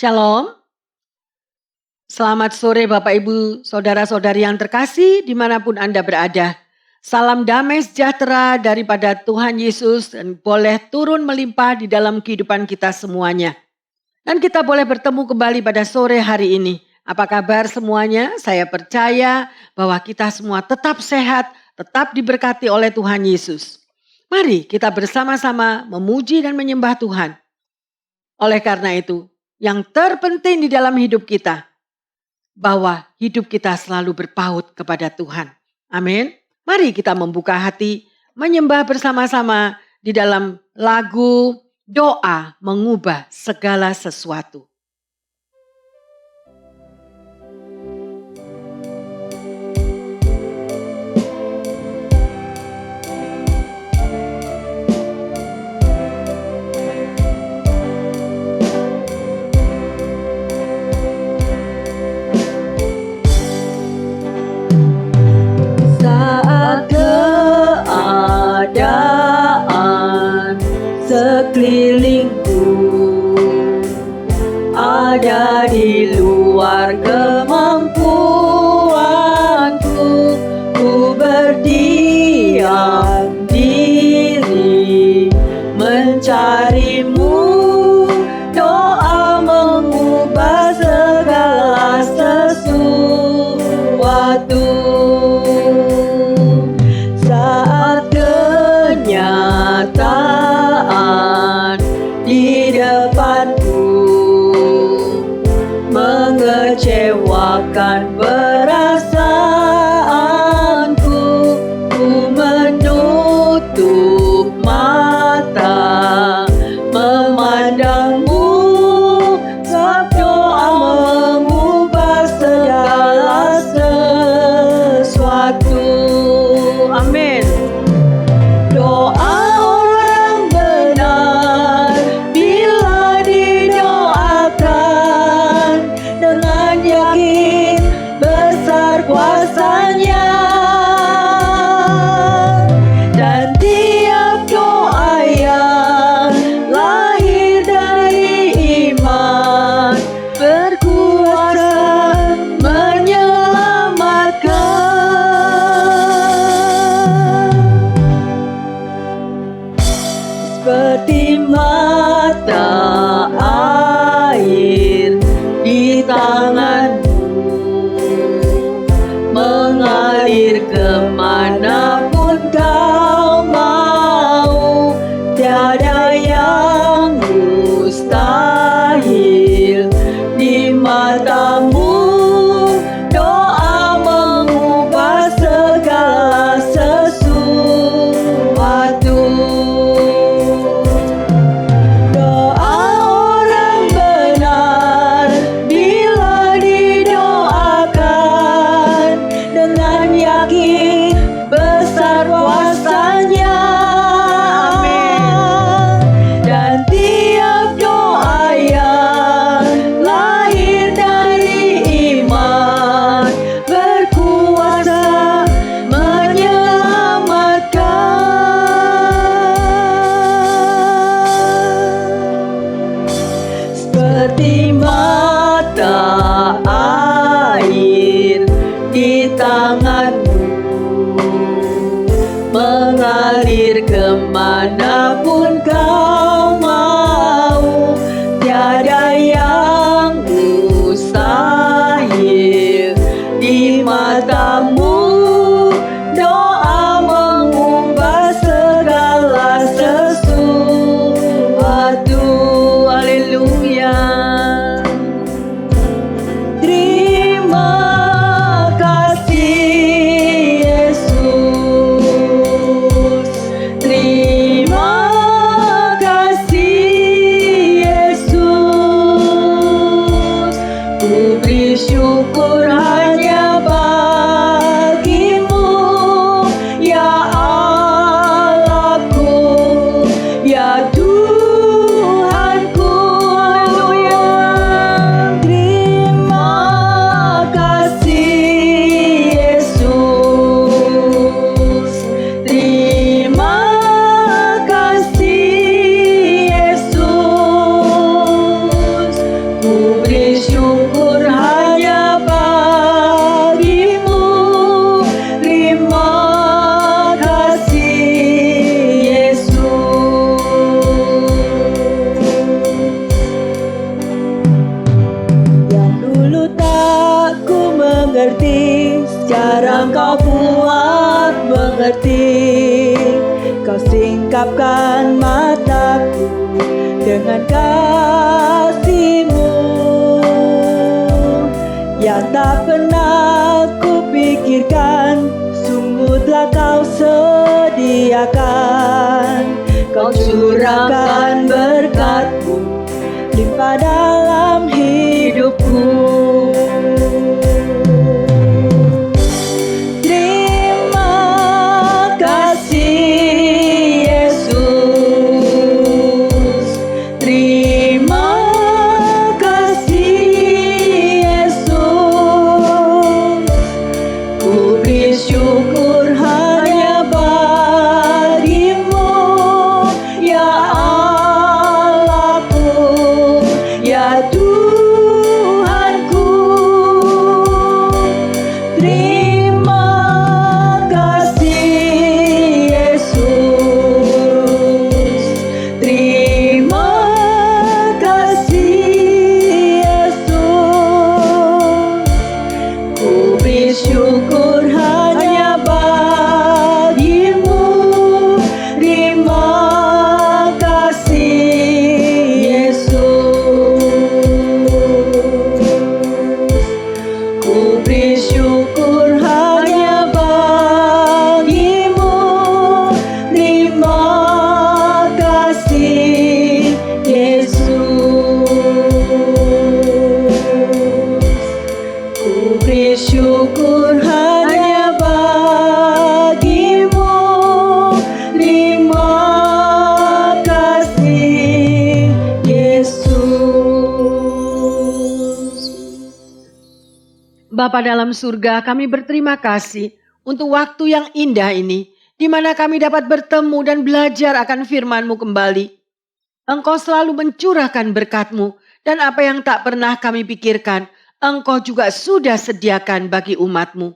Shalom, selamat sore Bapak Ibu, Saudara-saudari yang terkasih dimanapun Anda berada. Salam damai sejahtera daripada Tuhan Yesus dan boleh turun melimpah di dalam kehidupan kita semuanya. Dan kita boleh bertemu kembali pada sore hari ini. Apa kabar semuanya? Saya percaya bahwa kita semua tetap sehat, tetap diberkati oleh Tuhan Yesus. Mari kita bersama-sama memuji dan menyembah Tuhan. Oleh karena itu, yang terpenting di dalam hidup kita, bahwa hidup kita selalu berpaut kepada Tuhan. Amin. Mari kita membuka hati, menyembah bersama-sama di dalam lagu doa mengubah segala sesuatu. Sekelilingku ada di luar kemampuanku, ku berdiam diri mencarimu. Doa mengubah segala sesuatu. Saat kenyataan di depanku mengecewakan perasaanku, ku menutup mata memandangmu. Sebab doa mengubah segala sesuatu. Amin. Doa orang benar bila didoakan dengan yakin besar kuasanya. Dan tiap doa yang lahir dari iman berkuasa menyelamatkan. Seperti mata air di tanganmu, mengalir kemanapun kau mau. Tiada yang mustahil di matamu. Doa mengubah segala sesuatu. Doa orang benar bila didoakan dengan yakin besar kuasanya. Amin. Dan tiap doa yang lahir dari iman berkuasa menyelamatkan. Seperti mata air di tanganmu, mengalir kemanapun kau mau. Tiada yang mustahil di matamu. Doa mengubah segala sesuatu. Haleluya. Terima kasih Yesus. Terima kasih Yesus. Ku beri syukur hanya bagimu, ya Allahku, ya Tuhanku. Haleluya. Terima kasih Yesus. Terima kasih Yesus. Ku mengerti, sekarang kau buat mengerti. Kau singkapkan mataku dengan kasih-Mu yang tak pernah kupikirkan, sungguh telah kau sediakan. Kau curahkan berkat-Mu limpah dalam hidupku. Terima kasih Yesus, terima kasih Yesus. Ku beri syukur hanya bagi-Mu, ya Allahku, ya Tuhanku. Terima kasih Yesus, terima kasih Yesus. Ku beri syukur hanya bagi-Mu, terima kasih Yesus. Ku beri syukur hanya bagi-Mu, terima kasih Yesus. Ku beri syukur hanya bagi-Mu, terima kasih Yesus. Bapa dalam surga, kami berterima kasih untuk waktu yang indah ini, di mana kami dapat bertemu dan belajar akan firman-Mu kembali. Engkau selalu mencurahkan berkat-Mu, dan apa yang tak pernah kami pikirkan, Engkau juga sudah sediakan bagi umat-Mu.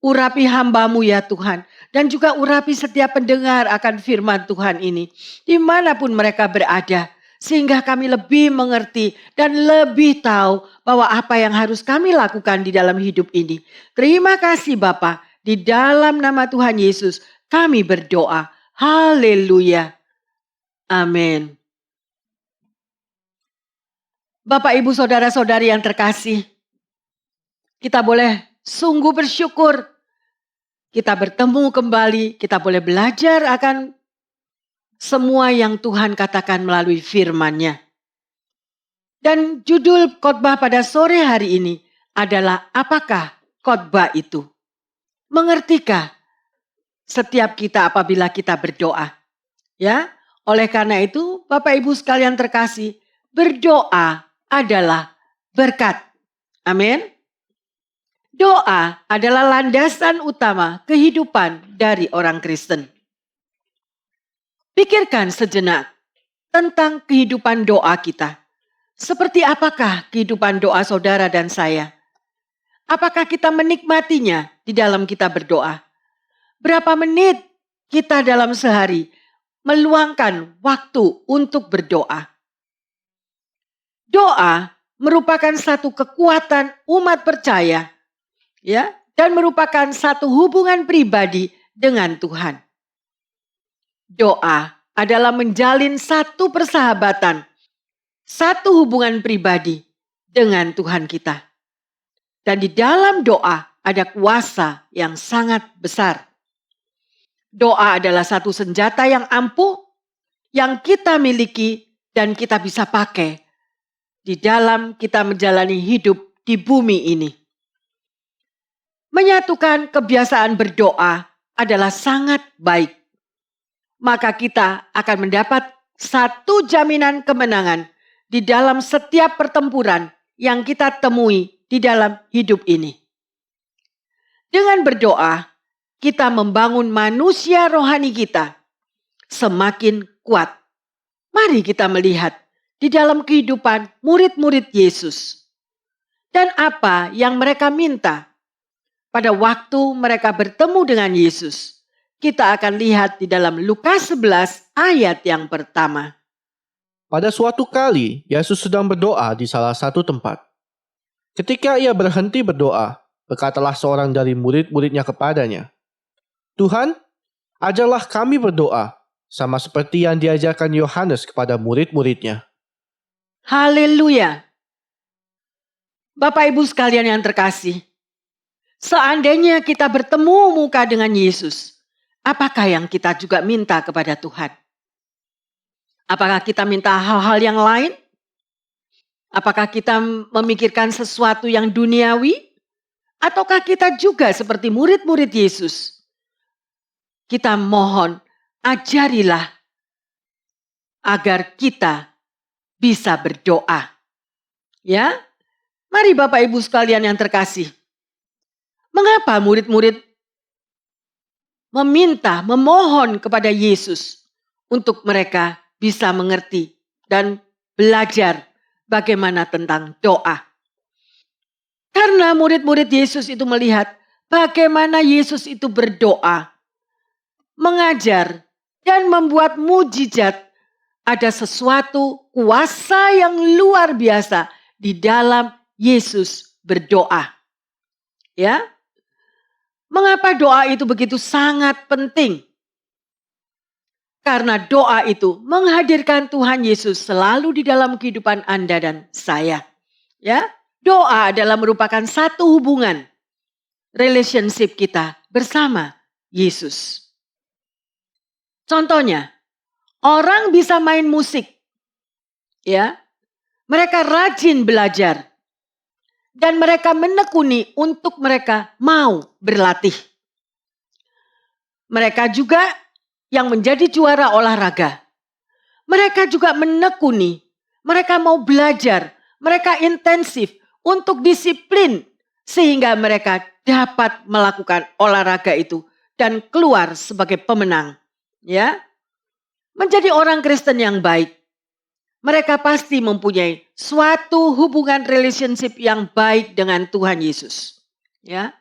Urapi hamba-Mu ya Tuhan, dan juga urapi setiap pendengar akan firman Tuhan ini, dimanapun mereka berada, sehingga kami lebih mengerti dan lebih tahu bahwa apa yang harus kami lakukan di dalam hidup ini. Terima kasih Bapa, di dalam nama Tuhan Yesus kami berdoa. Haleluya. Amin. Bapak, Ibu, Saudara-saudari yang terkasih, kita boleh sungguh bersyukur. Kita bertemu kembali, kita boleh belajar akan semua yang Tuhan katakan melalui firman-Nya. Dan judul khotbah pada sore hari ini adalah apakah khotbah itu? Mengertikah setiap kita apabila kita berdoa? Ya, oleh karena itu Bapak Ibu sekalian terkasih, berdoa adalah berkat. Amin. Doa adalah landasan utama kehidupan dari orang Kristen. Pikirkan sejenak tentang kehidupan doa kita. Seperti apakah kehidupan doa saudara dan saya? Apakah kita menikmatinya di dalam kita berdoa? Berapa menit kita dalam sehari meluangkan waktu untuk berdoa? Doa merupakan satu kekuatan umat percaya, ya, dan merupakan satu hubungan pribadi dengan Tuhan. Doa adalah menjalin satu persahabatan, satu hubungan pribadi dengan Tuhan kita. Dan di dalam doa ada kuasa yang sangat besar. Doa adalah satu senjata yang ampuh yang kita miliki dan kita bisa pakai di dalam kita menjalani hidup di bumi ini. Menyatukan kebiasaan berdoa adalah sangat baik. Maka kita akan mendapat satu jaminan kemenangan di dalam setiap pertempuran yang kita temui di dalam hidup ini. Dengan berdoa, kita membangun manusia rohani kita semakin kuat. Mari kita melihat di dalam kehidupan murid-murid Yesus. Dan apa yang mereka minta pada waktu mereka bertemu dengan Yesus. Kita akan lihat di dalam Lukas 11 ayat yang pertama. Pada suatu kali, Yesus sedang berdoa di salah satu tempat. Ketika ia berhenti berdoa, berkatalah seorang dari murid-muridnya kepadanya, "Tuhan, ajarlah kami berdoa, sama seperti yang diajarkan Yohanes kepada murid-muridnya." Haleluya. Bapak Ibu sekalian yang terkasih, seandainya kita bertemu muka dengan Yesus, apakah yang kita juga minta kepada Tuhan? Apakah kita minta hal-hal yang lain? Apakah kita memikirkan sesuatu yang duniawi? Ataukah kita juga seperti murid-murid Yesus? Kita mohon, ajarilah agar kita bisa berdoa. Ya, mari Bapak Ibu sekalian yang terkasih. Mengapa murid-murid memohon kepada Yesus untuk mereka bisa mengerti dan belajar bagaimana tentang doa? Karena murid-murid Yesus itu melihat bagaimana Yesus itu berdoa, mengajar, dan membuat mujizat. Ada sesuatu kuasa yang luar biasa di dalam Yesus berdoa. Ya, mengapa doa itu begitu sangat penting? Karena doa itu menghadirkan Tuhan Yesus selalu di dalam kehidupan Anda dan saya. Ya, doa adalah merupakan satu hubungan relationship kita bersama Yesus. Contohnya, orang bisa main musik. Ya, mereka rajin belajar. Dan mereka menekuni untuk mereka mau berlatih. Mereka juga yang menjadi juara olahraga. Mereka juga menekuni, mereka mau belajar, mereka intensif untuk disiplin. Sehingga mereka dapat melakukan olahraga itu dan keluar sebagai pemenang. Ya, menjadi orang Kristen yang baik. Mereka pasti mempunyai suatu hubungan relationship yang baik dengan Tuhan Yesus. Ya,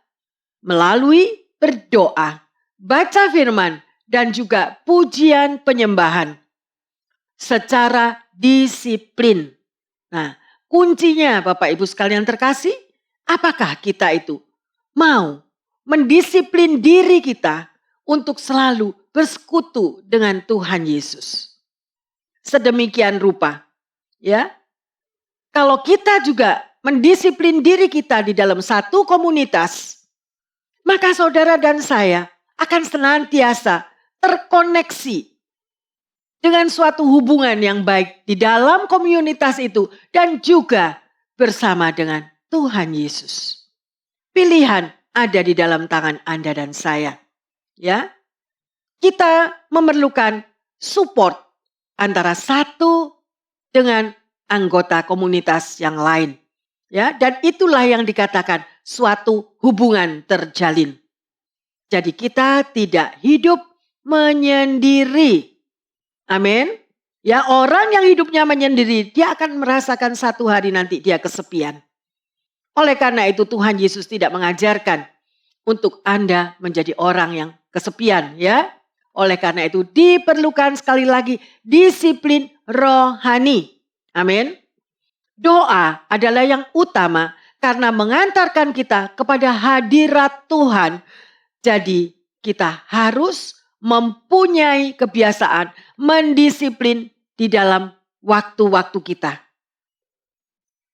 melalui berdoa, baca firman, dan juga pujian penyembahan. Secara disiplin. Nah, kuncinya Bapak Ibu sekalian terkasih, apakah kita itu mau mendisiplin diri kita untuk selalu bersekutu dengan Tuhan Yesus. Sedemikian rupa, ya. Kalau kita juga mendisiplin diri kita di dalam satu komunitas, maka saudara dan saya akan senantiasa terkoneksi dengan suatu hubungan yang baik di dalam komunitas itu dan juga bersama dengan Tuhan Yesus. Pilihan ada di dalam tangan Anda dan saya. Ya. Kita memerlukan support antara satu dengan anggota komunitas yang lain. Ya, dan itulah yang dikatakan suatu hubungan terjalin. Jadi kita tidak hidup menyendiri. Amin. Ya, orang yang hidupnya menyendiri, dia akan merasakan satu hari nanti dia kesepian. Oleh karena itu Tuhan Yesus tidak mengajarkan untuk Anda menjadi orang yang kesepian, ya. Oleh karena itu diperlukan sekali lagi disiplin rohani. Amin. Doa adalah yang utama karena mengantarkan kita kepada hadirat Tuhan. Jadi kita harus mempunyai kebiasaan mendisiplin di dalam waktu-waktu kita.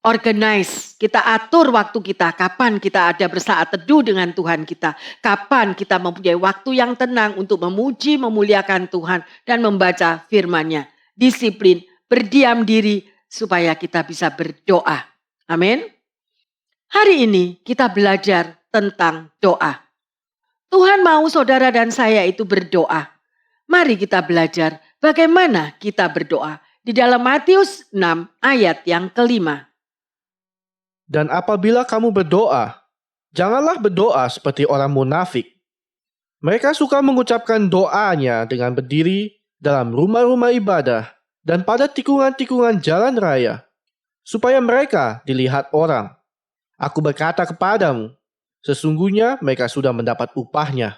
Organize, kita atur waktu kita, kapan kita ada bersaat teduh dengan Tuhan kita. Kapan kita mempunyai waktu yang tenang untuk memuji, memuliakan Tuhan dan membaca firman-Nya. Disiplin, berdiam diri supaya kita bisa berdoa. Amin. Hari ini kita belajar tentang doa. Tuhan mau saudara dan saya itu berdoa. Mari kita belajar bagaimana kita berdoa. Di dalam Matius 6 ayat yang kelima. Dan apabila kamu berdoa, janganlah berdoa seperti orang munafik. Mereka suka mengucapkan doanya dengan berdiri dalam rumah-rumah ibadah dan pada tikungan-tikungan jalan raya, supaya mereka dilihat orang. Aku berkata kepadamu, sesungguhnya mereka sudah mendapat upahnya.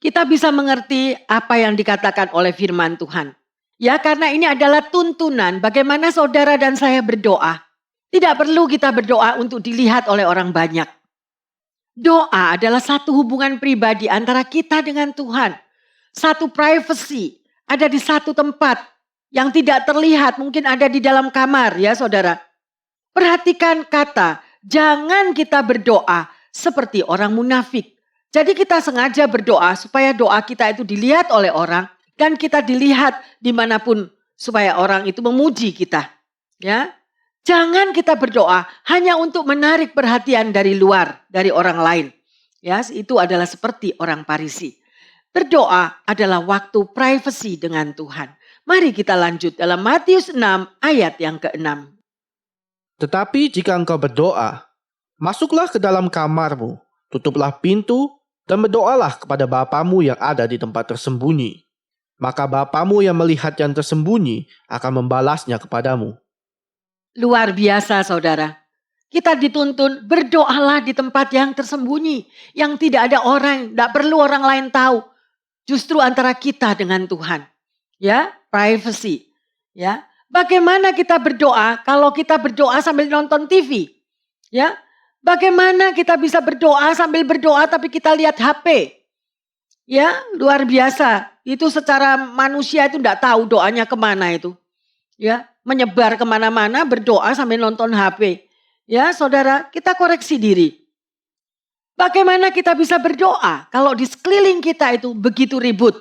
Kita bisa mengerti apa yang dikatakan oleh firman Tuhan. Ya, karena ini adalah tuntunan bagaimana saudara dan saya berdoa. Tidak perlu kita berdoa untuk dilihat oleh orang banyak. Doa adalah satu hubungan pribadi antara kita dengan Tuhan. Satu privacy, ada di satu tempat yang tidak terlihat, mungkin ada di dalam kamar ya saudara. Perhatikan kata, jangan kita berdoa seperti orang munafik. Jadi kita sengaja berdoa supaya doa kita itu dilihat oleh orang dan kita dilihat dimanapun supaya orang itu memuji kita. Ya, jangan kita berdoa hanya untuk menarik perhatian dari luar, dari orang lain. Ya, itu adalah seperti orang Farisi. Berdoa adalah waktu privasi dengan Tuhan. Mari kita lanjut dalam Matius 6 ayat yang ke-6. Tetapi jika engkau berdoa, masuklah ke dalam kamarmu, tutuplah pintu, dan berdoalah kepada Bapamu yang ada di tempat tersembunyi. Maka Bapamu yang melihat yang tersembunyi akan membalasnya kepadamu. Luar biasa saudara. Kita dituntun berdoalah di tempat yang tersembunyi. Yang tidak ada orang, tidak perlu orang lain tahu. Justru antara kita dengan Tuhan. Ya, privacy. Ya, bagaimana kita berdoa kalau kita berdoa sambil nonton TV? Ya, bagaimana kita bisa berdoa sambil berdoa tapi kita lihat HP? Ya, luar biasa. Itu secara manusia itu tidak tahu doanya kemana itu. Ya, menyebar kemana-mana berdoa sambil nonton HP. Ya, saudara, kita koreksi diri. Bagaimana kita bisa berdoa kalau di sekeliling kita itu begitu ribut?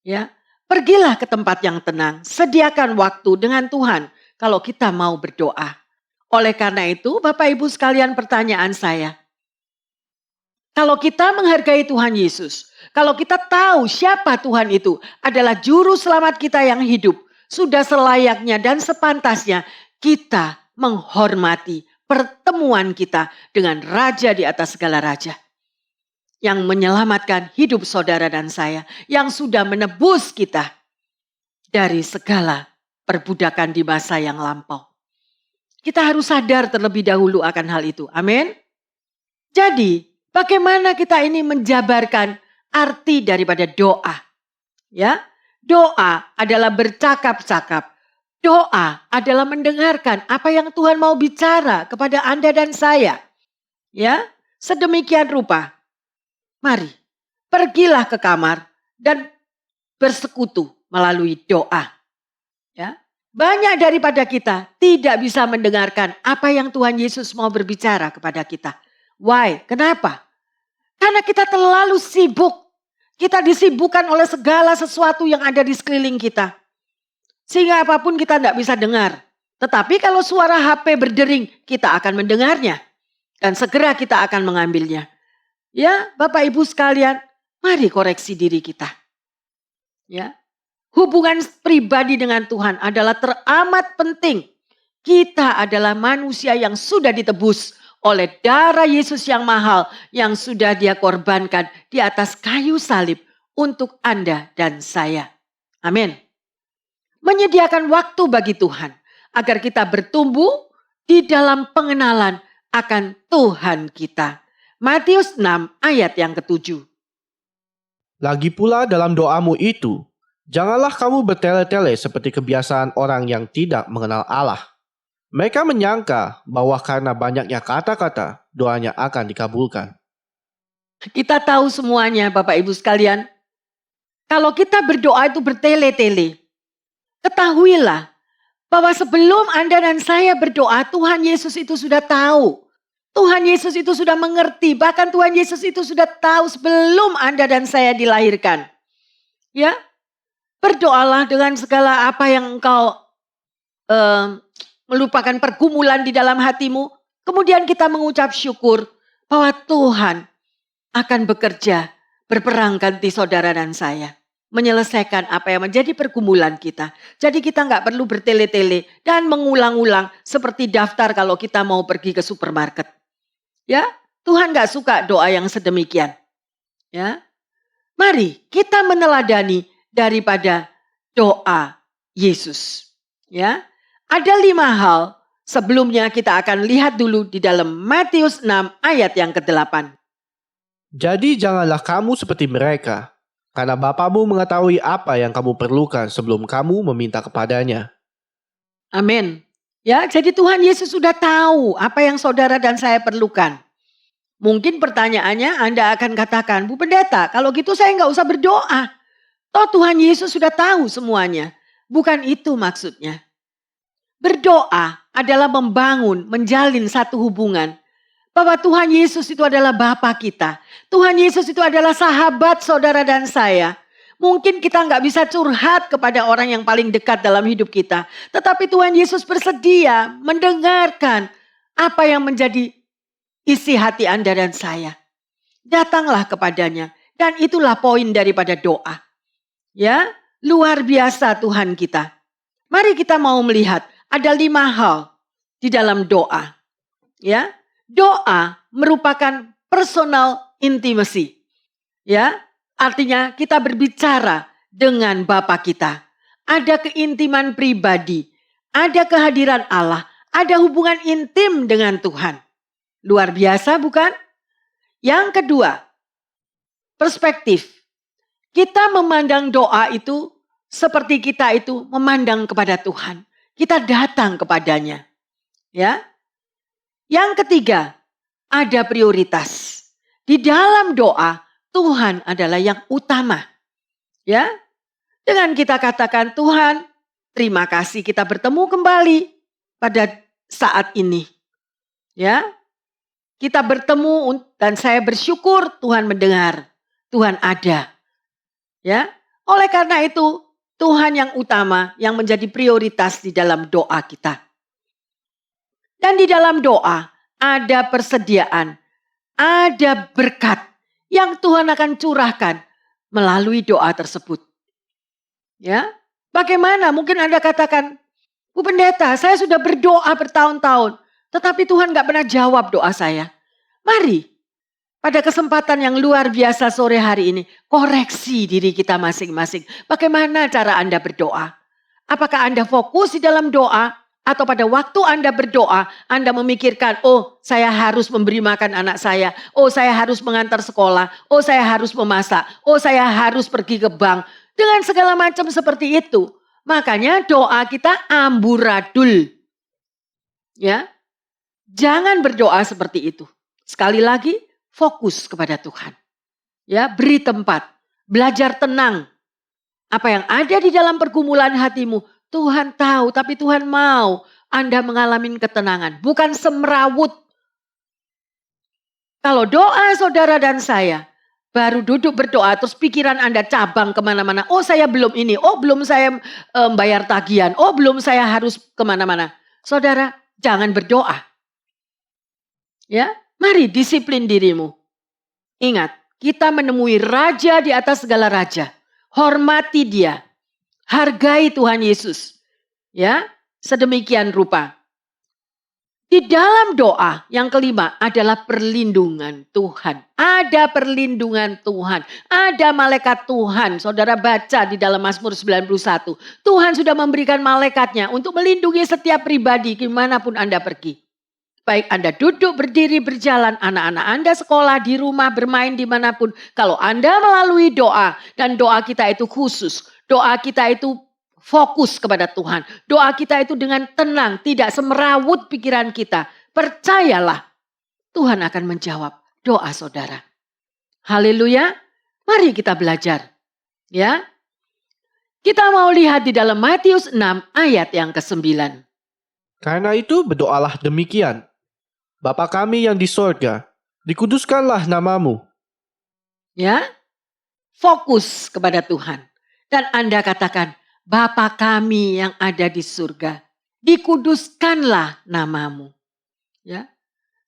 Ya, pergilah ke tempat yang tenang, sediakan waktu dengan Tuhan kalau kita mau berdoa. Oleh karena itu, Bapak Ibu sekalian, pertanyaan saya. Kalau kita menghargai Tuhan Yesus, kalau kita tahu siapa Tuhan itu adalah juru selamat kita yang hidup, sudah selayaknya dan sepantasnya kita menghormati pertemuan kita dengan Raja di atas segala raja. Yang menyelamatkan hidup saudara dan saya. Yang sudah menebus kita dari segala perbudakan di masa yang lampau. Kita harus sadar terlebih dahulu akan hal itu. Amin. Jadi bagaimana kita ini menjabarkan arti daripada doa? Ya, doa adalah bercakap-cakap. Doa adalah mendengarkan apa yang Tuhan mau bicara kepada Anda dan saya. Ya, sedemikian rupa. Mari, pergilah ke kamar dan bersekutu melalui doa. Ya, banyak daripada kita tidak bisa mendengarkan apa yang Tuhan Yesus mau berbicara kepada kita. Why? Kenapa? Karena kita terlalu sibuk. Kita disibukkan oleh segala sesuatu yang ada di sekeliling kita. Sehingga apapun kita tidak bisa dengar. Tetapi kalau suara HP berdering, kita akan mendengarnya. Dan segera kita akan mengambilnya. Ya, Bapak Ibu sekalian, mari koreksi diri kita. Ya, hubungan pribadi dengan Tuhan adalah teramat penting. Kita adalah manusia yang sudah ditebus oleh darah Yesus yang mahal yang sudah Dia korbankan di atas kayu salib untuk Anda dan saya. Amin. Menyediakan waktu bagi Tuhan agar kita bertumbuh di dalam pengenalan akan Tuhan kita. Matius 6 ayat yang ke-7. Lagi pula dalam doamu itu, janganlah kamu bertele-tele seperti kebiasaan orang yang tidak mengenal Allah. Mereka menyangka bahwa karena banyaknya kata-kata, doanya akan dikabulkan. Kita tahu semuanya Bapak Ibu sekalian. Kalau kita berdoa itu bertele-tele. Ketahuilah bahwa sebelum Anda dan saya berdoa, Tuhan Yesus itu sudah tahu. Tuhan Yesus itu sudah mengerti. Bahkan Tuhan Yesus itu sudah tahu sebelum Anda dan saya dilahirkan. Ya, berdoalah dengan segala apa yang engkau melupakan pergumulan di dalam hatimu. Kemudian kita mengucap syukur bahwa Tuhan akan bekerja berperang ganti saudara dan saya. Menyelesaikan apa yang menjadi pergumulan kita. Jadi kita nggak perlu bertele-tele dan mengulang-ulang seperti daftar kalau kita mau pergi ke supermarket. Ya, Tuhan nggak suka doa yang sedemikian. Ya, mari kita meneladani daripada doa Yesus. Ya, ada 5 hal. Sebelumnya kita akan lihat dulu di dalam Matius 6 ayat yang ke-8. Jadi janganlah kamu seperti mereka, karena Bapamu mengetahui apa yang kamu perlukan sebelum kamu meminta kepadanya. Amin. Ya, jadi Tuhan Yesus sudah tahu apa yang saudara dan saya perlukan. Mungkin pertanyaannya Anda akan katakan, Bu Pendeta, kalau gitu saya nggak usah berdoa. Toh Tuhan Yesus sudah tahu semuanya. Bukan itu maksudnya. Berdoa adalah membangun, menjalin satu hubungan. Bahwa Tuhan Yesus itu adalah Bapa kita. Tuhan Yesus itu adalah sahabat saudara dan saya. Mungkin kita nggak bisa curhat kepada orang yang paling dekat dalam hidup kita. Tetapi Tuhan Yesus bersedia mendengarkan apa yang menjadi isi hati Anda dan saya. Datanglah kepadanya. Dan itulah poin daripada doa. Ya, luar biasa Tuhan kita. Mari kita mau melihat ada 5 hal di dalam doa. Ya, doa merupakan personal intimacy. Ya, artinya kita berbicara dengan Bapa kita. Ada keintiman pribadi, ada kehadiran Allah, ada hubungan intim dengan Tuhan. Luar biasa bukan? Yang kedua, perspektif. Kita memandang doa itu seperti kita itu memandang kepada Tuhan. Kita datang kepadanya. Ya. Yang ketiga, ada prioritas. Di dalam doa, Tuhan adalah yang utama. Ya. Dengan kita katakan, Tuhan, terima kasih kita bertemu kembali pada saat ini. Ya. Kita bertemu dan saya bersyukur Tuhan mendengar. Tuhan ada. Ya. Oleh karena itu, Tuhan yang utama yang menjadi prioritas di dalam doa kita. Dan di dalam doa ada persediaan, ada berkat yang Tuhan akan curahkan melalui doa tersebut. Ya. Bagaimana? Mungkin Anda katakan, Bu Pendeta, saya sudah berdoa bertahun-tahun, tetapi Tuhan gak pernah jawab doa saya. Mari, pada kesempatan yang luar biasa sore hari ini, koreksi diri kita masing-masing. Bagaimana cara Anda berdoa? Apakah Anda fokus di dalam doa? Atau pada waktu Anda berdoa, Anda memikirkan, oh saya harus memberi makan anak saya. Oh saya harus mengantar sekolah. Oh saya harus memasak. Oh saya harus pergi ke bank. Dengan segala macam seperti itu. Makanya doa kita amburadul. Ya, jangan berdoa seperti itu. Sekali lagi, fokus kepada Tuhan. Ya, beri tempat, belajar tenang. Apa yang ada di dalam pergumulan hatimu, Tuhan tahu, tapi Tuhan mau Anda mengalami ketenangan, bukan semrawut. Kalau doa saudara dan saya, baru duduk berdoa, terus pikiran Anda cabang kemana-mana. Oh saya belum ini, oh belum saya bayar tagihan, oh belum saya harus kemana-mana. Saudara, jangan berdoa. Ya, mari disiplin dirimu. Ingat, kita menemui raja di atas segala raja. Hormati dia. Hargai Tuhan Yesus. Ya, sedemikian rupa. Di dalam doa yang kelima adalah perlindungan Tuhan. Ada perlindungan Tuhan. Ada malaikat Tuhan. Saudara baca di dalam Mazmur 91. Tuhan sudah memberikan malaikatnya untuk melindungi setiap pribadi dimanapun Anda pergi. Baik Anda duduk, berdiri, berjalan, anak-anak Anda sekolah, di rumah, bermain dimanapun. Kalau Anda melalui doa, dan doa kita itu khusus. Doa kita itu fokus kepada Tuhan. Doa kita itu dengan tenang, tidak semerawut pikiran kita. Percayalah, Tuhan akan menjawab doa saudara. Haleluya, mari kita belajar. Ya, kita mau lihat di dalam Matius 6 ayat yang ke-9. Karena itu berdoalah demikian. Bapa kami yang di sorga, dikuduskanlah namamu. Ya, fokus kepada Tuhan. Dan Anda katakan, Bapa kami yang ada di surga, dikuduskanlah namamu. Ya,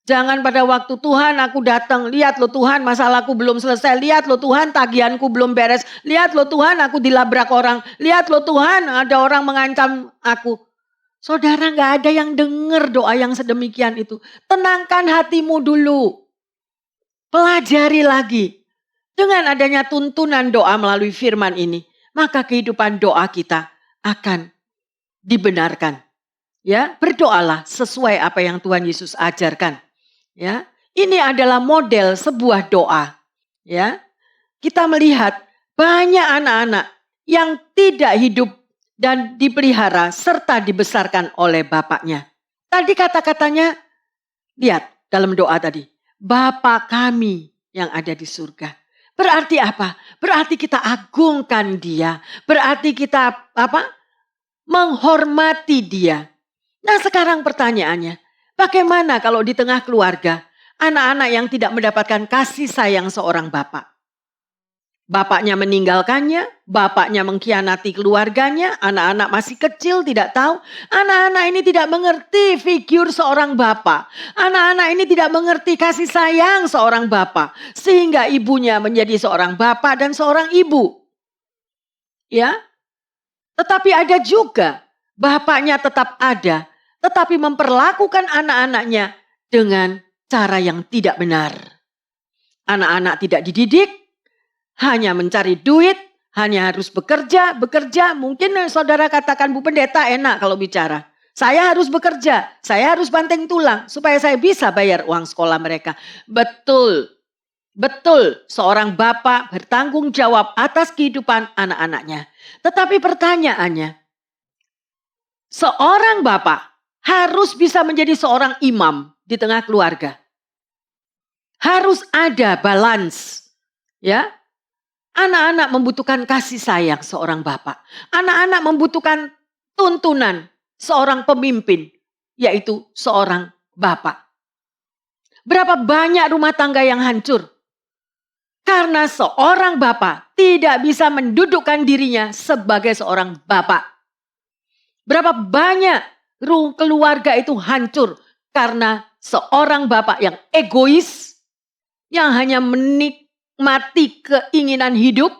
jangan pada waktu Tuhan aku datang, lihat loh Tuhan masalahku belum selesai, lihat loh Tuhan tagihanku belum beres, lihat loh Tuhan aku dilabrak orang, lihat loh Tuhan ada orang mengancam aku. Saudara gak ada yang dengar doa yang sedemikian itu. Tenangkan hatimu dulu. Pelajari lagi. Dengan adanya tuntunan doa melalui firman ini, maka kehidupan doa kita akan dibenarkan. Ya, berdoalah sesuai apa yang Tuhan Yesus ajarkan. Ya, ini adalah model sebuah doa. Ya, kita melihat banyak anak-anak yang tidak hidup dan dipelihara serta dibesarkan oleh bapaknya. Tadi kata-katanya, lihat dalam doa tadi. Bapa kami yang ada di surga. Berarti apa? Berarti kita agungkan dia. Berarti kita menghormati dia. Nah, sekarang pertanyaannya, bagaimana kalau di tengah keluarga anak-anak yang tidak mendapatkan kasih sayang seorang bapak? Bapaknya meninggalkannya, bapaknya mengkhianati keluarganya, anak-anak masih kecil tidak tahu. Anak-anak ini tidak mengerti figur seorang bapak. Anak-anak ini tidak mengerti kasih sayang seorang bapak. Sehingga ibunya menjadi seorang bapak dan seorang ibu. Ya, tetapi ada juga bapaknya tetap ada, tetapi memperlakukan anak-anaknya dengan cara yang tidak benar. Anak-anak tidak dididik, hanya mencari duit, hanya harus bekerja. Mungkin saudara katakan, Bu Pendeta enak kalau bicara. Saya harus bekerja, saya harus banting tulang supaya saya bisa bayar uang sekolah mereka. Betul, seorang bapak bertanggung jawab atas kehidupan anak-anaknya. Tetapi pertanyaannya, seorang bapak harus bisa menjadi seorang imam di tengah keluarga. Harus ada balance, ya. Anak-anak membutuhkan kasih sayang seorang bapak. Anak-anak membutuhkan tuntunan seorang pemimpin, yaitu seorang bapak. Berapa banyak rumah tangga yang hancur? Karena seorang bapak tidak bisa mendudukkan dirinya sebagai seorang bapak. Berapa banyak keluarga itu hancur karena seorang bapak yang egois, yang hanya menikmati keinginan hidup,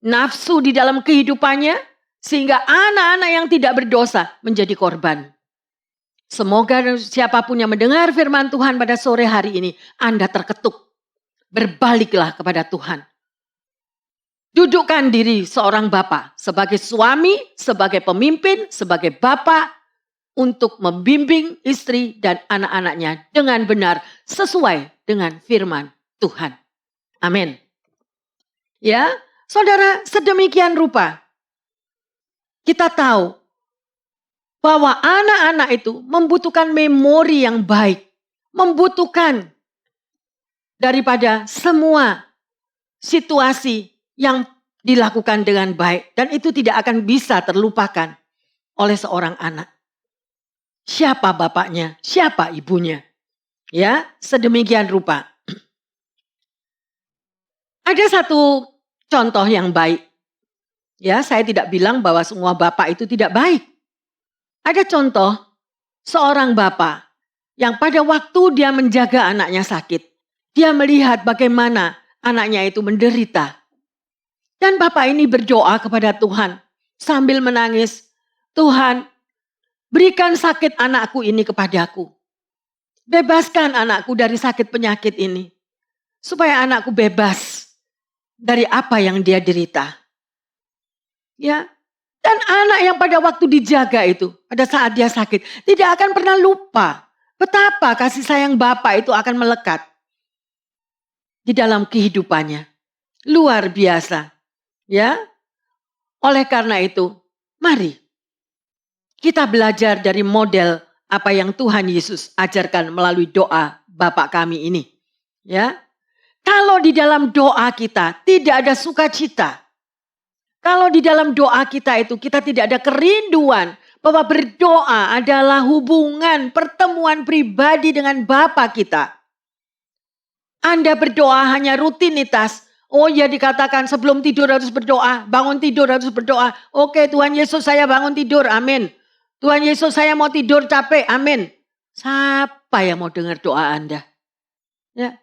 nafsu di dalam kehidupannya, sehingga anak-anak yang tidak berdosa menjadi korban. Semoga siapapun yang mendengar firman Tuhan pada sore hari ini, Anda terketuk. Berbaliklah kepada Tuhan. Dudukkan diri seorang bapak sebagai suami, sebagai pemimpin, sebagai bapak untuk membimbing istri dan anak-anaknya dengan benar sesuai dengan firman Tuhan. Amin. Ya, saudara, sedemikian rupa kita tahu bahwa anak-anak itu membutuhkan memori yang baik, membutuhkan daripada semua situasi yang dilakukan dengan baik. Dan itu tidak akan bisa terlupakan oleh seorang anak. Siapa bapaknya, siapa ibunya. Ya, sedemikian rupa. Ada satu contoh yang baik. Ya, saya tidak bilang bahwa semua bapak itu tidak baik. Ada contoh seorang bapak yang pada waktu dia menjaga anaknya sakit, dia melihat bagaimana anaknya itu menderita. Dan bapak ini berdoa kepada Tuhan sambil menangis, Tuhan, berikan sakit anakku ini kepadaku. Bebaskan anakku dari sakit penyakit ini. Supaya anakku bebas dari apa yang dia derita. Ya. Dan anak yang pada waktu dijaga itu, pada saat dia sakit, tidak akan pernah lupa betapa kasih sayang bapak itu akan melekat di dalam kehidupannya. Luar biasa. Ya. Oleh karena itu, mari kita belajar dari model apa yang Tuhan Yesus ajarkan melalui doa Bapa kami ini. Ya. Kalau di dalam doa kita tidak ada sukacita, kalau di dalam doa kita itu kita tidak ada kerinduan bahwa berdoa adalah hubungan pertemuan pribadi dengan Bapa kita. Anda berdoa hanya rutinitas. Oh ya, dikatakan sebelum tidur harus berdoa, bangun tidur harus berdoa. Oke, Tuhan Yesus saya bangun tidur, amin. Tuhan Yesus saya mau tidur capek, amin. Siapa yang mau dengar doa Anda? Ya.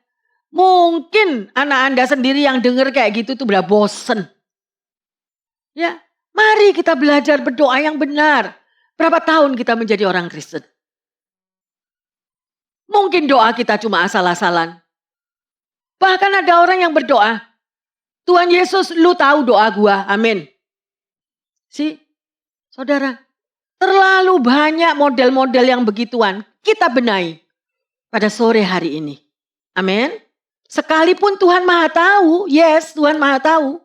Mungkin anak Anda sendiri yang dengar kayak gitu tuh udah bosen. Ya, mari kita belajar berdoa yang benar. Berapa tahun kita menjadi orang Kristen? Mungkin doa kita cuma asal-asalan. Bahkan ada orang yang berdoa, Tuhan Yesus lu tahu doa gua, amin. Saudara, terlalu banyak model-model yang begituan kita benahi pada sore hari ini. Amin. Sekalipun Tuhan Maha tahu, yes, Tuhan Maha tahu.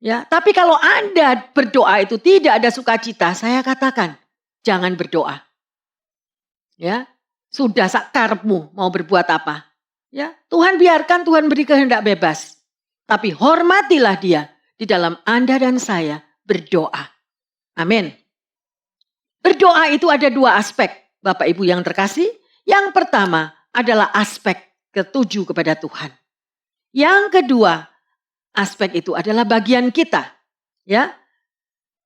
Ya, tapi kalau Anda berdoa itu tidak ada sukacita, saya katakan jangan berdoa. Ya. Sudah sakarepmu mau berbuat apa. Ya, Tuhan biarkan, Tuhan beri kehendak bebas. Tapi hormatilah dia di dalam Anda dan saya berdoa. Amin. Berdoa itu ada dua aspek, Bapak Ibu yang terkasih. Yang pertama adalah aspek ketuju kepada Tuhan. Yang kedua, aspek itu adalah bagian kita. Ya,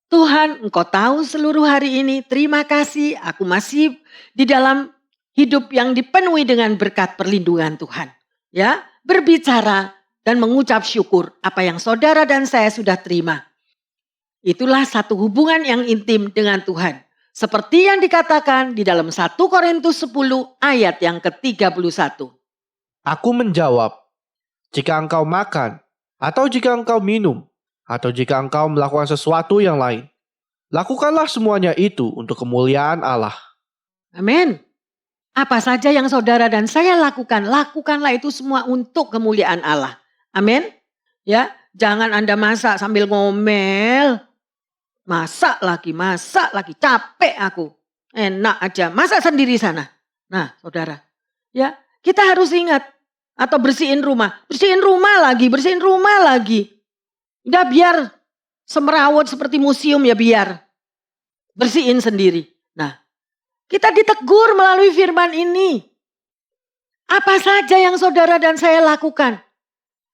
Tuhan, Engkau tahu seluruh hari ini, terima kasih, aku masih di dalam hidup yang dipenuhi dengan berkat perlindungan Tuhan. Ya, berbicara dan mengucap syukur apa yang saudara dan saya sudah terima. Itulah satu hubungan yang intim dengan Tuhan. Seperti yang dikatakan di dalam 1 Korintus 10 ayat yang ke-31. Aku menjawab, jika engkau makan, atau jika engkau minum, atau jika engkau melakukan sesuatu yang lain, lakukanlah semuanya itu untuk kemuliaan Allah. Amin. Apa saja yang saudara dan saya lakukan, lakukanlah itu semua untuk kemuliaan Allah. Amin. Ya, jangan Anda masak sambil ngomel. Masak lagi, capek aku. Enak aja, masak sendiri sana. Nah, saudara, ya kita harus ingat. Atau bersihin rumah lagi. Udah biar semerawut seperti museum ya biar. Bersihin sendiri. Nah, kita ditegur melalui firman ini. Apa saja yang saudara dan saya lakukan.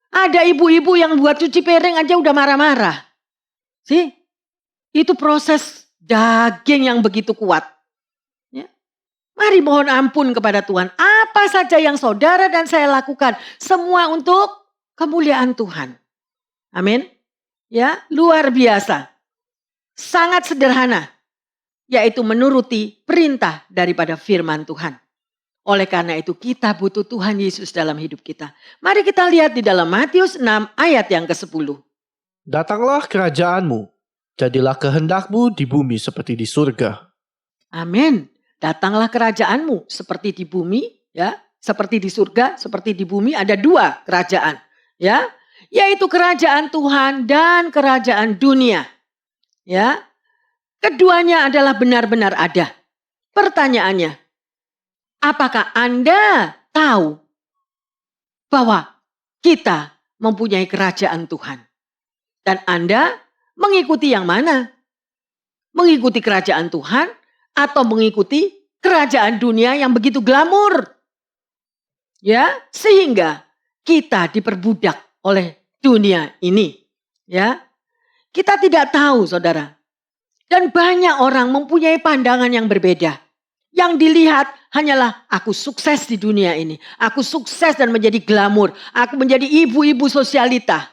Ada ibu-ibu yang buat cuci piring aja udah marah-marah. Sih? Itu proses daging yang begitu kuat. Ya. Mari mohon ampun kepada Tuhan. Apa saja yang saudara dan saya lakukan. Semua untuk kemuliaan Tuhan. Amin. Ya, luar biasa. Sangat sederhana. Yaitu menuruti perintah daripada firman Tuhan. Oleh karena itu kita butuh Tuhan Yesus dalam hidup kita. Mari kita lihat di dalam Matius 6 ayat yang ke-10. Datanglah kerajaanmu. Jadilah kehendakmu di bumi seperti di surga. Amin. Datanglah kerajaanmu seperti di bumi, ya, seperti di surga, seperti di bumi. Ada dua kerajaan, ya, yaitu kerajaan Tuhan dan kerajaan dunia. Ya, keduanya adalah benar-benar ada. Pertanyaannya, apakah Anda tahu bahwa kita mempunyai kerajaan Tuhan? Dan Anda mengikuti yang mana? Mengikuti kerajaan Tuhan atau mengikuti kerajaan dunia yang begitu glamur? Ya, sehingga kita diperbudak oleh dunia ini. Ya, kita tidak tahu, saudara. Dan banyak orang mempunyai pandangan yang berbeda. Yang dilihat hanyalah aku sukses di dunia ini. Aku sukses dan menjadi glamur. Aku menjadi ibu-ibu sosialita.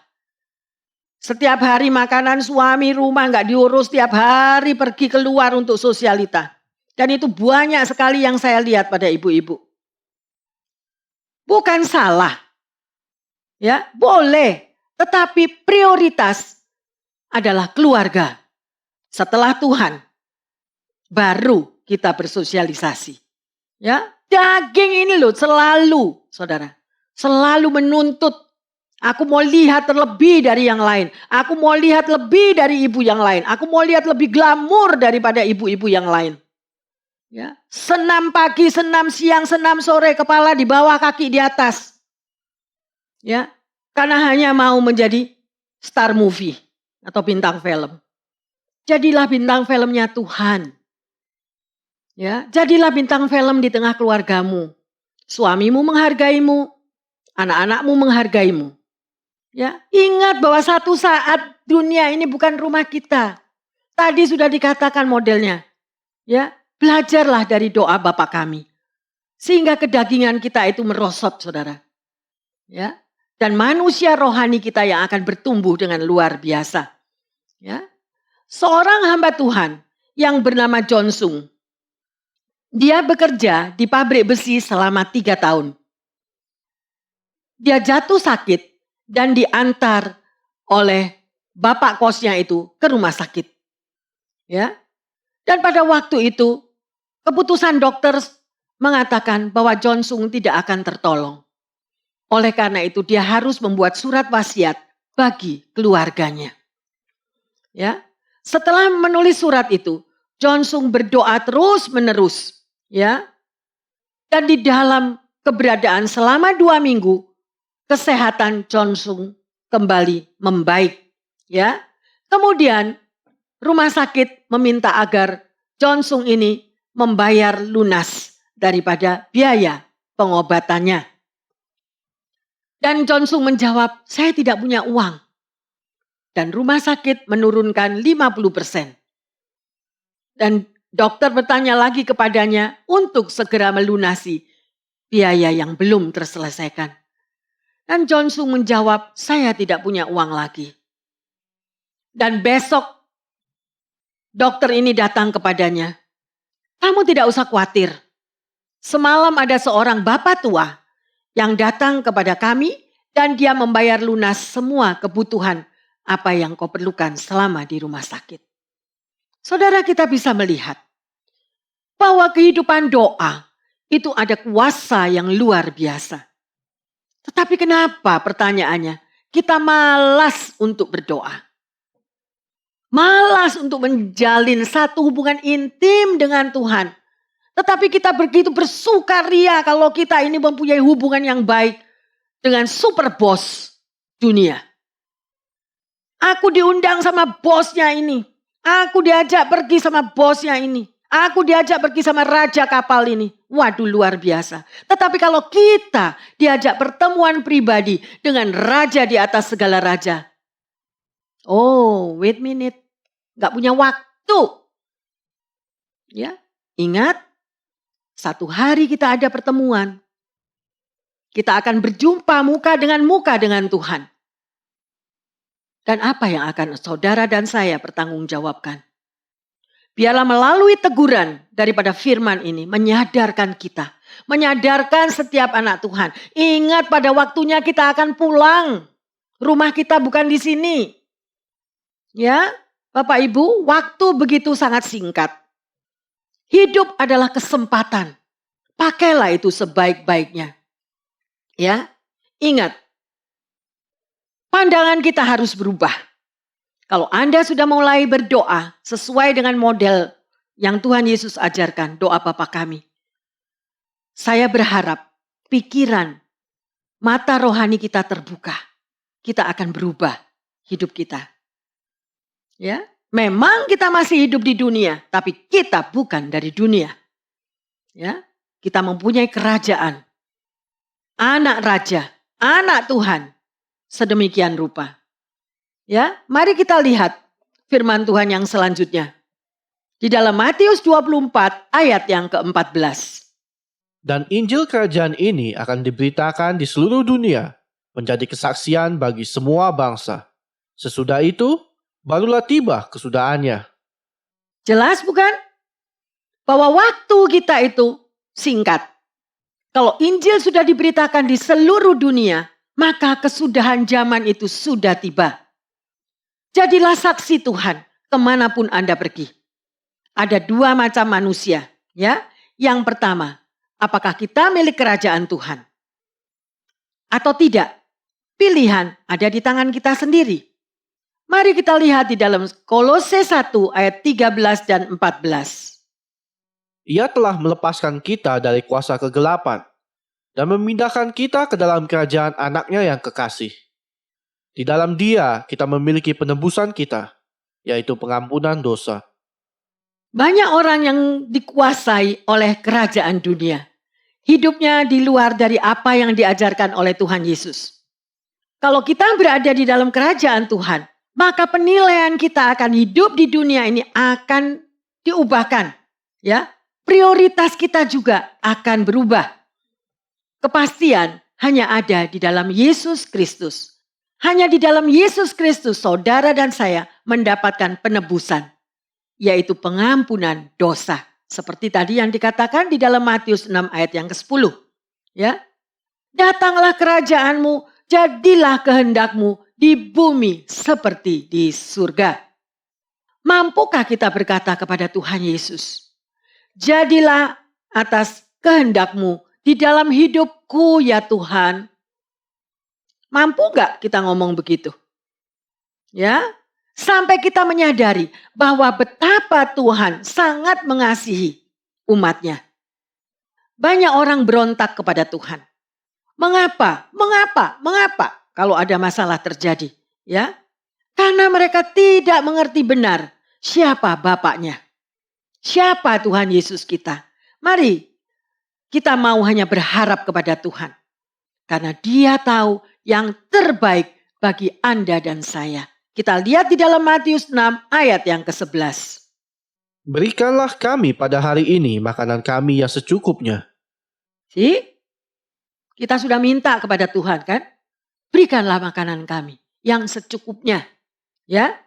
Setiap hari makanan suami, rumah gak diurus, setiap hari pergi keluar untuk sosialita. Dan itu banyak sekali yang saya lihat pada ibu-ibu. Bukan salah. Ya, boleh. Tetapi prioritas adalah keluarga. Setelah Tuhan, baru kita bersosialisasi. Ya, daging ini loh selalu, saudara, selalu menuntut. Aku mau lihat terlebih dari yang lain. Aku mau lihat lebih dari ibu yang lain. Aku mau lihat lebih glamur daripada ibu-ibu yang lain. Ya, senam pagi, senam siang, senam sore, kepala di bawah, kaki di atas. Ya, karena hanya mau menjadi star movie atau bintang film. Jadilah bintang filmnya Tuhan. Ya, jadilah bintang film di tengah keluargamu. Suamimu menghargaimu, anak-anakmu menghargaimu. Ya, ingat bahwa satu saat dunia ini bukan rumah kita. Tadi sudah dikatakan modelnya. Ya, belajarlah dari doa Bapa kami. Sehingga kedagingan kita itu merosot, saudara. Ya, dan manusia rohani kita yang akan bertumbuh dengan luar biasa. Ya, seorang hamba Tuhan yang bernama John Sung. Dia bekerja di pabrik besi selama 3 tahun. Dia jatuh sakit dan diantar oleh bapak kosnya itu ke rumah sakit. Ya. Dan pada waktu itu keputusan dokter mengatakan bahwa John Sung tidak akan tertolong. Oleh karena itu dia harus membuat surat wasiat bagi keluarganya. Ya. Setelah menulis surat itu, John Sung berdoa terus-menerus, ya. Dan di dalam keberadaan selama 2 minggu, kesehatan Chonsung kembali membaik. Ya, kemudian rumah sakit meminta agar Chonsung ini membayar lunas daripada biaya pengobatannya. Dan Chonsung menjawab, saya tidak punya uang. Dan rumah sakit menurunkan 50%. Dan dokter bertanya lagi kepadanya untuk segera melunasi biaya yang belum terselesaikan. Dan Chonsung menjawab, saya tidak punya uang lagi. Dan besok dokter ini datang kepadanya. Kamu tidak usah khawatir. Semalam ada seorang bapak tua yang datang kepada kami dan dia membayar lunas semua kebutuhan apa yang kau perlukan selama di rumah sakit. Saudara, kita bisa melihat bahwa kehidupan doa itu ada kuasa yang luar biasa. Tetapi kenapa pertanyaannya? Kita malas untuk berdoa. Malas untuk menjalin satu hubungan intim dengan Tuhan. Tetapi kita begitu bersukaria kalau kita ini mempunyai hubungan yang baik dengan super bos dunia. Aku diundang sama bosnya ini. Aku diajak pergi sama bosnya ini. Aku diajak pergi sama raja kapal ini. Waduh, luar biasa. Tetapi kalau kita diajak pertemuan pribadi dengan raja di atas segala raja. Oh, wait minute. Gak punya waktu. Ya, ingat. Satu hari kita ada pertemuan. Kita akan berjumpa muka dengan Tuhan. Dan apa yang akan saudara dan saya pertanggungjawabkan? Biarlah melalui teguran daripada firman ini menyadarkan kita. Menyadarkan setiap anak Tuhan. Ingat pada waktunya kita akan pulang. Rumah kita bukan di sini. Ya, Bapak Ibu, waktu begitu sangat singkat. Hidup adalah kesempatan. Pakailah itu sebaik-baiknya. Ya, ingat. Pandangan kita harus berubah. Kalau Anda sudah mulai berdoa sesuai dengan model yang Tuhan Yesus ajarkan, doa Bapa kami. Saya berharap pikiran, mata rohani kita terbuka. Kita akan berubah hidup kita. Ya, memang kita masih hidup di dunia, tapi kita bukan dari dunia. Ya, kita mempunyai kerajaan. Anak raja, anak Tuhan. Sedemikian rupa. Ya, mari kita lihat firman Tuhan yang selanjutnya. Di dalam Matius 24 ayat yang ke-14. Dan Injil kerajaan ini akan diberitakan di seluruh dunia, menjadi kesaksian bagi semua bangsa. Sesudah itu, barulah tiba kesudahannya. Jelas bukan? Bahwa waktu kita itu singkat. Kalau Injil sudah diberitakan di seluruh dunia, maka kesudahan zaman itu sudah tiba. Jadilah saksi Tuhan kemanapun Anda pergi. Ada 2 macam manusia. Ya, yang pertama, apakah kita milik kerajaan Tuhan? Atau tidak? Pilihan ada di tangan kita sendiri. Mari kita lihat di dalam Kolose 1 ayat 13 dan 14. Ia telah melepaskan kita dari kuasa kegelapan dan memindahkan kita ke dalam kerajaan anaknya yang kekasih. Di dalam Dia kita memiliki penebusan kita, yaitu pengampunan dosa. Banyak orang yang dikuasai oleh kerajaan dunia. Hidupnya di luar dari apa yang diajarkan oleh Tuhan Yesus. Kalau kita berada di dalam kerajaan Tuhan, maka penilaian kita akan hidup di dunia ini akan diubahkan. Ya, prioritas kita juga akan berubah. Kepastian hanya ada di dalam Yesus Kristus. Hanya di dalam Yesus Kristus saudara dan saya mendapatkan penebusan. Yaitu pengampunan dosa. Seperti tadi yang dikatakan di dalam Matius 6 ayat yang ke-10. Ya. Datanglah kerajaanmu, jadilah kehendakmu di bumi seperti di surga. Mampukah kita berkata kepada Tuhan Yesus, jadilah atas kehendakmu di dalam hidupku ya Tuhan. Mampu gak kita ngomong begitu? Ya, sampai kita menyadari bahwa betapa Tuhan sangat mengasihi umatnya. Banyak orang berontak kepada Tuhan. Mengapa? Mengapa? Mengapa? Kalau ada masalah terjadi, ya. Karena mereka tidak mengerti benar siapa Bapaknya. Siapa Tuhan Yesus kita. Mari kita mau hanya berharap kepada Tuhan. Karena Dia tahu yang terbaik bagi Anda dan saya. Kita lihat di dalam Matius 6 ayat yang ke-11. Berikanlah kami pada hari ini makanan kami yang secukupnya. Kita sudah minta kepada Tuhan kan? Berikanlah makanan kami yang secukupnya. Ya.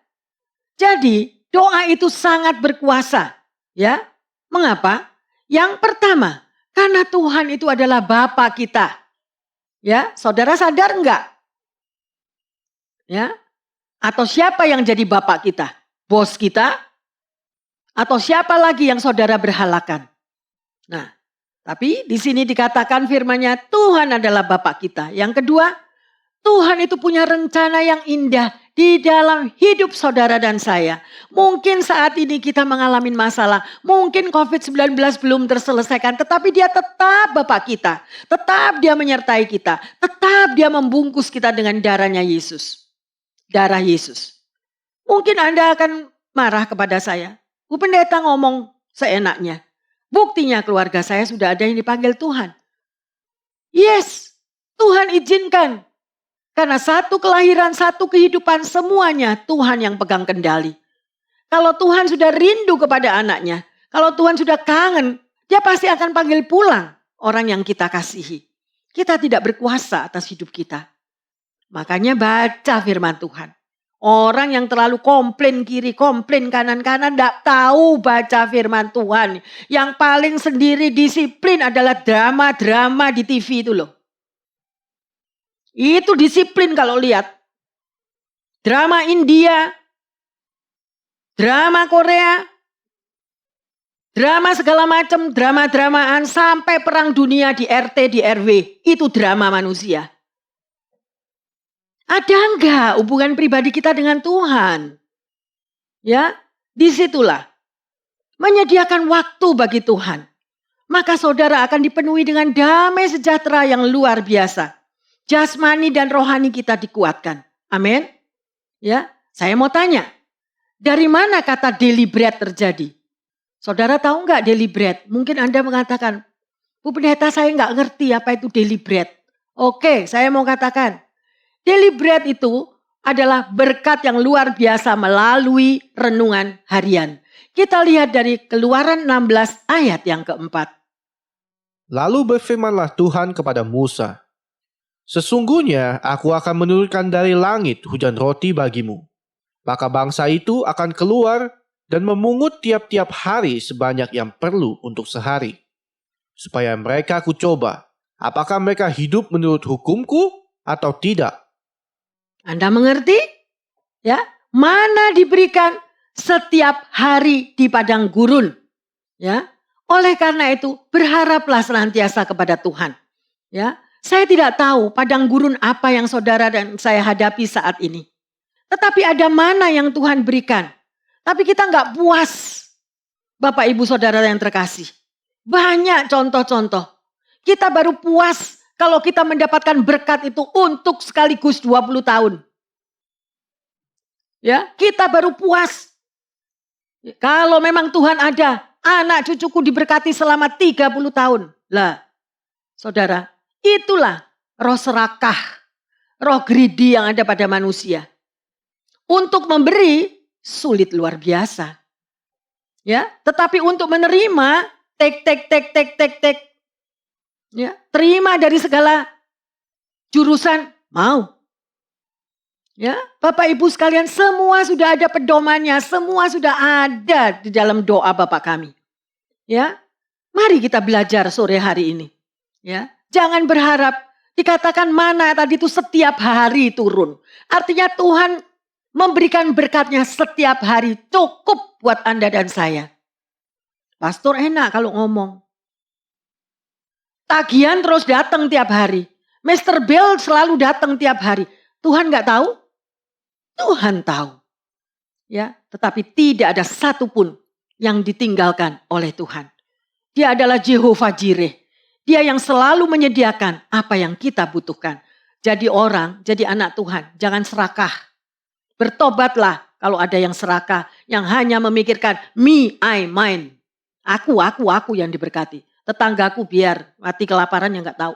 Jadi doa itu sangat berkuasa. Ya. Mengapa? Yang pertama, karena Tuhan itu adalah Bapa kita. Ya, saudara sadar enggak? Ya. Atau siapa yang jadi bapak kita? Bos kita? Atau siapa lagi yang saudara berhalakan? Nah, tapi di sini dikatakan firman-Nya Tuhan adalah Bapa kita. Yang kedua, Tuhan itu punya rencana yang indah di dalam hidup saudara dan saya. Mungkin saat ini kita mengalami masalah, mungkin COVID-19 belum terselesaikan, tetapi Dia tetap Bapa kita. Tetap Dia menyertai kita, tetap Dia membungkus kita dengan darah-Nya Yesus. Darah Yesus. Mungkin Anda akan marah kepada saya. Bu Pendeta ngomong seenaknya. Buktinya keluarga saya sudah ada yang dipanggil Tuhan. Yes, Tuhan izinkan. Karena satu kelahiran, satu kehidupan, semuanya Tuhan yang pegang kendali. Kalau Tuhan sudah rindu kepada anaknya, kalau Tuhan sudah kangen, Dia pasti akan panggil pulang orang yang kita kasihi. Kita tidak berkuasa atas hidup kita. Makanya baca firman Tuhan. Orang yang terlalu komplain kiri, komplain kanan-kanan, tidak tahu baca firman Tuhan. Yang paling sendiri disiplin adalah drama-drama di TV itu loh. Itu disiplin kalau lihat. Drama India, drama Korea, drama segala macam, drama-dramaan sampai perang dunia di RT, di RW. Itu drama manusia. Ada enggak hubungan pribadi kita dengan Tuhan? Ya, disitulah. Menyediakan waktu bagi Tuhan. Maka saudara akan dipenuhi dengan damai sejahtera yang luar biasa. Jasmani dan rohani kita dikuatkan. Amin. Ya, saya mau tanya. Dari mana kata daily bread terjadi? Saudara tahu enggak daily bread? Mungkin Anda mengatakan, Bu Pendeta saya enggak ngerti apa itu daily bread. Oke, saya mau katakan. Daily bread itu adalah berkat yang luar biasa melalui renungan harian. Kita lihat dari Keluaran 16 ayat yang keempat. Lalu berfirmanlah Tuhan kepada Musa, sesungguhnya aku akan menurunkan dari langit hujan roti bagimu. Maka bangsa itu akan keluar dan memungut tiap-tiap hari sebanyak yang perlu untuk sehari. Supaya mereka kucoba, apakah mereka hidup menurut hukumku atau tidak. Anda mengerti? Ya, mana diberikan setiap hari di padang gurun. Ya, oleh karena itu berharaplah senantiasa kepada Tuhan. Ya, saya tidak tahu padang gurun apa yang saudara dan saya hadapi saat ini. Tetapi ada mana yang Tuhan berikan. Tapi kita nggak puas. Bapak Ibu Saudara yang terkasih. Banyak contoh-contoh. Kita baru puas kalau kita mendapatkan berkat itu untuk sekaligus 20 tahun. Ya, kita baru puas. Kalau memang Tuhan ada, anak cucuku diberkati selama 30 tahun. Lah, saudara, itulah roh serakah, roh greedy yang ada pada manusia. Untuk memberi sulit luar biasa. Ya, tetapi untuk menerima tek. Ya, terima dari segala jurusan mau. Ya, Bapak Ibu sekalian, semua sudah ada pedomannya, semua sudah ada di dalam doa Bapak kami. Ya. Mari kita belajar sore hari ini. Ya, jangan berharap dikatakan mana tadi itu setiap hari turun. Artinya Tuhan memberikan berkatnya setiap hari, cukup buat Anda dan saya. Pastor enak kalau ngomong. Tagihan terus datang tiap hari. Mr. Bill selalu datang tiap hari. Tuhan nggak tahu? Tuhan tahu. Ya, tetapi tidak ada satupun yang ditinggalkan oleh Tuhan. Dia adalah Jehovah Jireh. Dia yang selalu menyediakan apa yang kita butuhkan. Jadi orang, jadi anak Tuhan, jangan serakah. Bertobatlah kalau ada yang serakah, yang hanya memikirkan me, I, mine. Aku yang diberkati. Tetanggaku biar mati kelaparan yang gak tahu.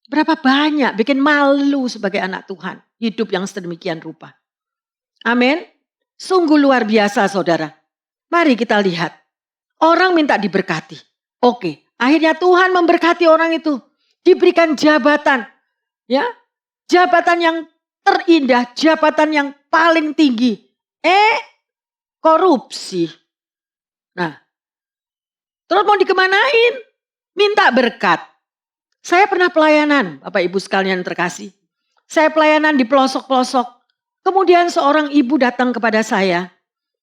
Berapa banyak bikin malu sebagai anak Tuhan. Hidup yang sedemikian rupa. Amin. Sungguh luar biasa saudara. Mari kita lihat. Orang minta diberkati. Oke, akhirnya Tuhan memberkati orang itu. Diberikan jabatan. Ya, jabatan yang terindah, jabatan yang paling tinggi. Korupsi. Nah, terus mau dikemanain? Minta berkat. Saya pernah pelayanan, Bapak Ibu sekalian terkasih. Saya pelayanan di pelosok-pelosok. Kemudian seorang ibu datang kepada saya.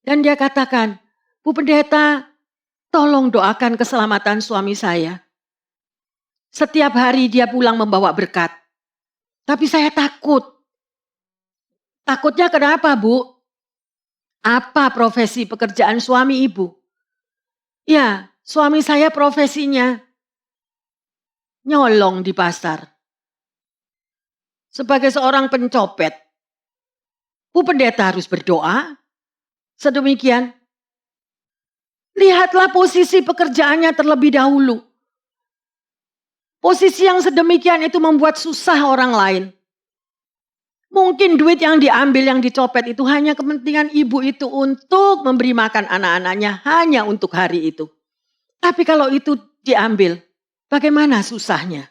Dan dia katakan, Bu Pendeta, tolong doakan keselamatan suami saya. Setiap hari dia pulang membawa berkat. Tapi saya takut. Takutnya kenapa, Bu? Apa profesi pekerjaan suami ibu? Ya, suami saya profesinya nyolong di pasar. Sebagai seorang pencopet, Bu Pendeta harus berdoa. Sedemikian. Lihatlah posisi pekerjaannya terlebih dahulu. Posisi yang sedemikian itu membuat susah orang lain. Mungkin duit yang diambil, yang dicopet itu hanya kepentingan ibu itu untuk memberi makan anak-anaknya hanya untuk hari itu. Tapi kalau itu diambil, bagaimana susahnya?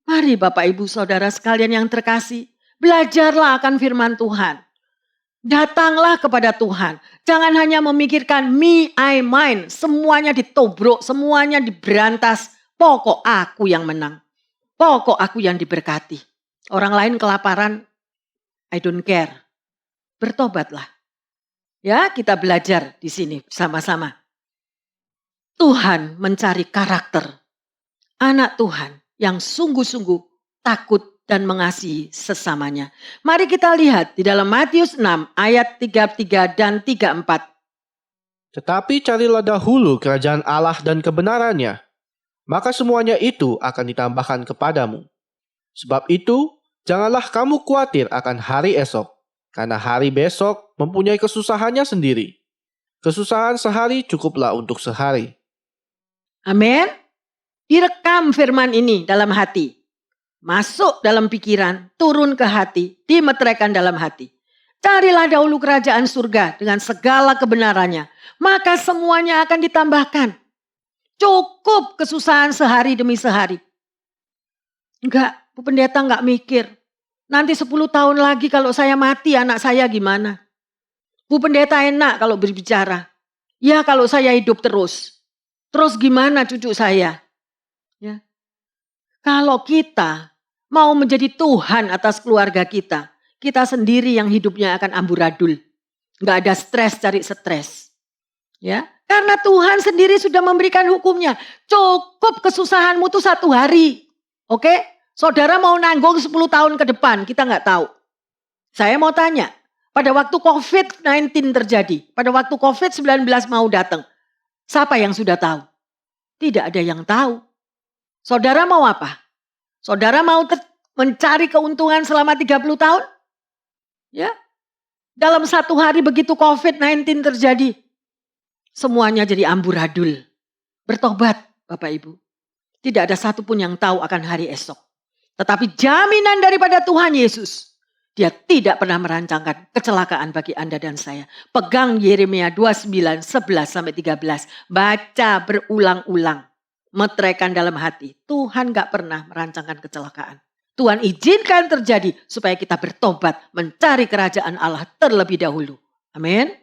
Mari Bapak Ibu Saudara sekalian yang terkasih, belajarlah akan firman Tuhan. Datanglah kepada Tuhan. Jangan hanya memikirkan me, I, mine. Semuanya ditobrok, semuanya diberantas. Pokok aku yang menang. Pokok aku yang diberkati. Orang lain kelaparan, I don't care. Bertobatlah. Ya, kita belajar di sini sama-sama. Tuhan mencari karakter anak Tuhan yang sungguh-sungguh takut dan mengasihi sesamanya. Mari kita lihat di dalam Matius 6 ayat 33 dan 34. Tetapi carilah dahulu kerajaan Allah dan kebenarannya, maka semuanya itu akan ditambahkan kepadamu. Sebab itu, janganlah kamu khawatir akan hari esok, karena hari besok mempunyai kesusahannya sendiri. Kesusahan sehari cukuplah untuk sehari. Amin. Direkam firman ini dalam hati. Masuk dalam pikiran, turun ke hati, dimeteraikan dalam hati. Carilah dahulu kerajaan surga dengan segala kebenarannya. Maka semuanya akan ditambahkan. Cukup kesusahan sehari demi sehari. Enggak, Bu Pendeta enggak mikir. Nanti 10 tahun lagi kalau saya mati anak saya gimana? Bu Pendeta enak kalau berbicara. Ya kalau saya hidup terus. Terus gimana cucu saya? Ya. Kalau kita mau menjadi Tuhan atas keluarga kita, kita sendiri yang hidupnya akan amburadul. Enggak ada stres cari stres. Ya, karena Tuhan sendiri sudah memberikan hukumnya. Cukup kesusahanmu itu 1 hari. Oke? Saudara mau nanggung 10 tahun ke depan, kita nggak tahu. Saya mau tanya, pada waktu COVID-19 terjadi, pada waktu COVID-19 mau datang, siapa yang sudah tahu? Tidak ada yang tahu. Saudara mau apa? Saudara mau mencari keuntungan selama 30 tahun? Ya. Dalam 1 hari begitu COVID-19 terjadi, semuanya jadi amburadul. Bertobat Bapak Ibu. Tidak ada satupun yang tahu akan hari esok. Tetapi jaminan daripada Tuhan Yesus, Dia tidak pernah merancangkan kecelakaan bagi Anda dan saya. Pegang Yeremia 29, 11-13. Baca berulang-ulang. Meteraikan dalam hati. Tuhan gak pernah merancangkan kecelakaan. Tuhan izinkan terjadi supaya kita bertobat. Mencari kerajaan Allah terlebih dahulu. Amin.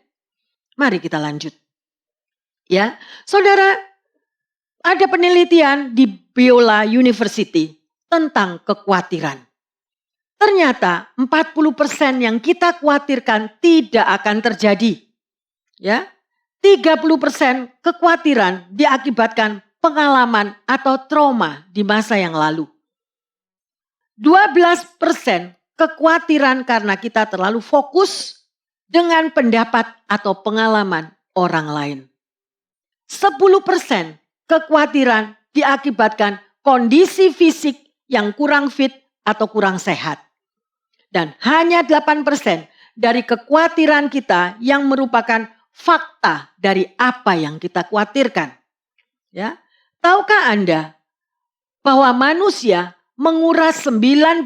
Mari kita lanjut. Ya, saudara, ada penelitian di Biola University tentang kekhawatiran. Ternyata 40% yang kita khawatirkan tidak akan terjadi. Ya, 30% kekhawatiran diakibatkan pengalaman atau trauma di masa yang lalu. 12% kekhawatiran karena kita terlalu fokus dengan pendapat atau pengalaman orang lain. 10% kekhawatiran diakibatkan kondisi fisik yang kurang fit atau kurang sehat. Dan hanya 8% dari kekhawatiran kita yang merupakan fakta dari apa yang kita khawatirkan. Ya, tahukah Anda bahwa manusia menguras 92%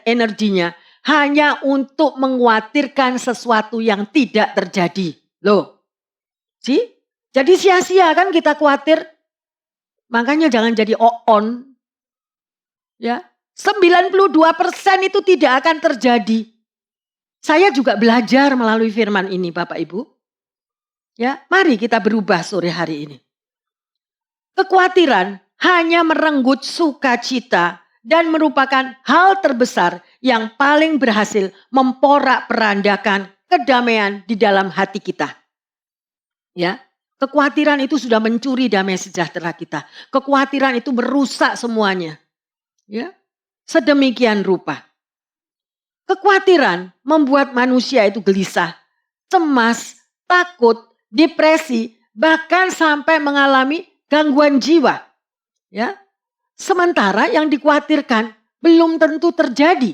energinya hanya untuk mengkhawatirkan sesuatu yang tidak terjadi. Loh, jadi sia-sia kan kita khawatir. Makanya jangan jadi on. Ya, 92% itu tidak akan terjadi. Saya juga belajar melalui firman ini Bapak Ibu. Ya, mari kita berubah sore hari ini. Kekhawatiran hanya merenggut sukacita dan merupakan hal terbesar yang paling berhasil memporak-perandakan kedamaian di dalam hati kita. Ya, kekhawatiran itu sudah mencuri damai sejahtera kita. Kekhawatiran itu merusak semuanya. Ya, sedemikian rupa. Kekhawatiran membuat manusia itu gelisah, cemas, takut, depresi, bahkan sampai mengalami gangguan jiwa. Ya. Sementara yang dikhawatirkan belum tentu terjadi.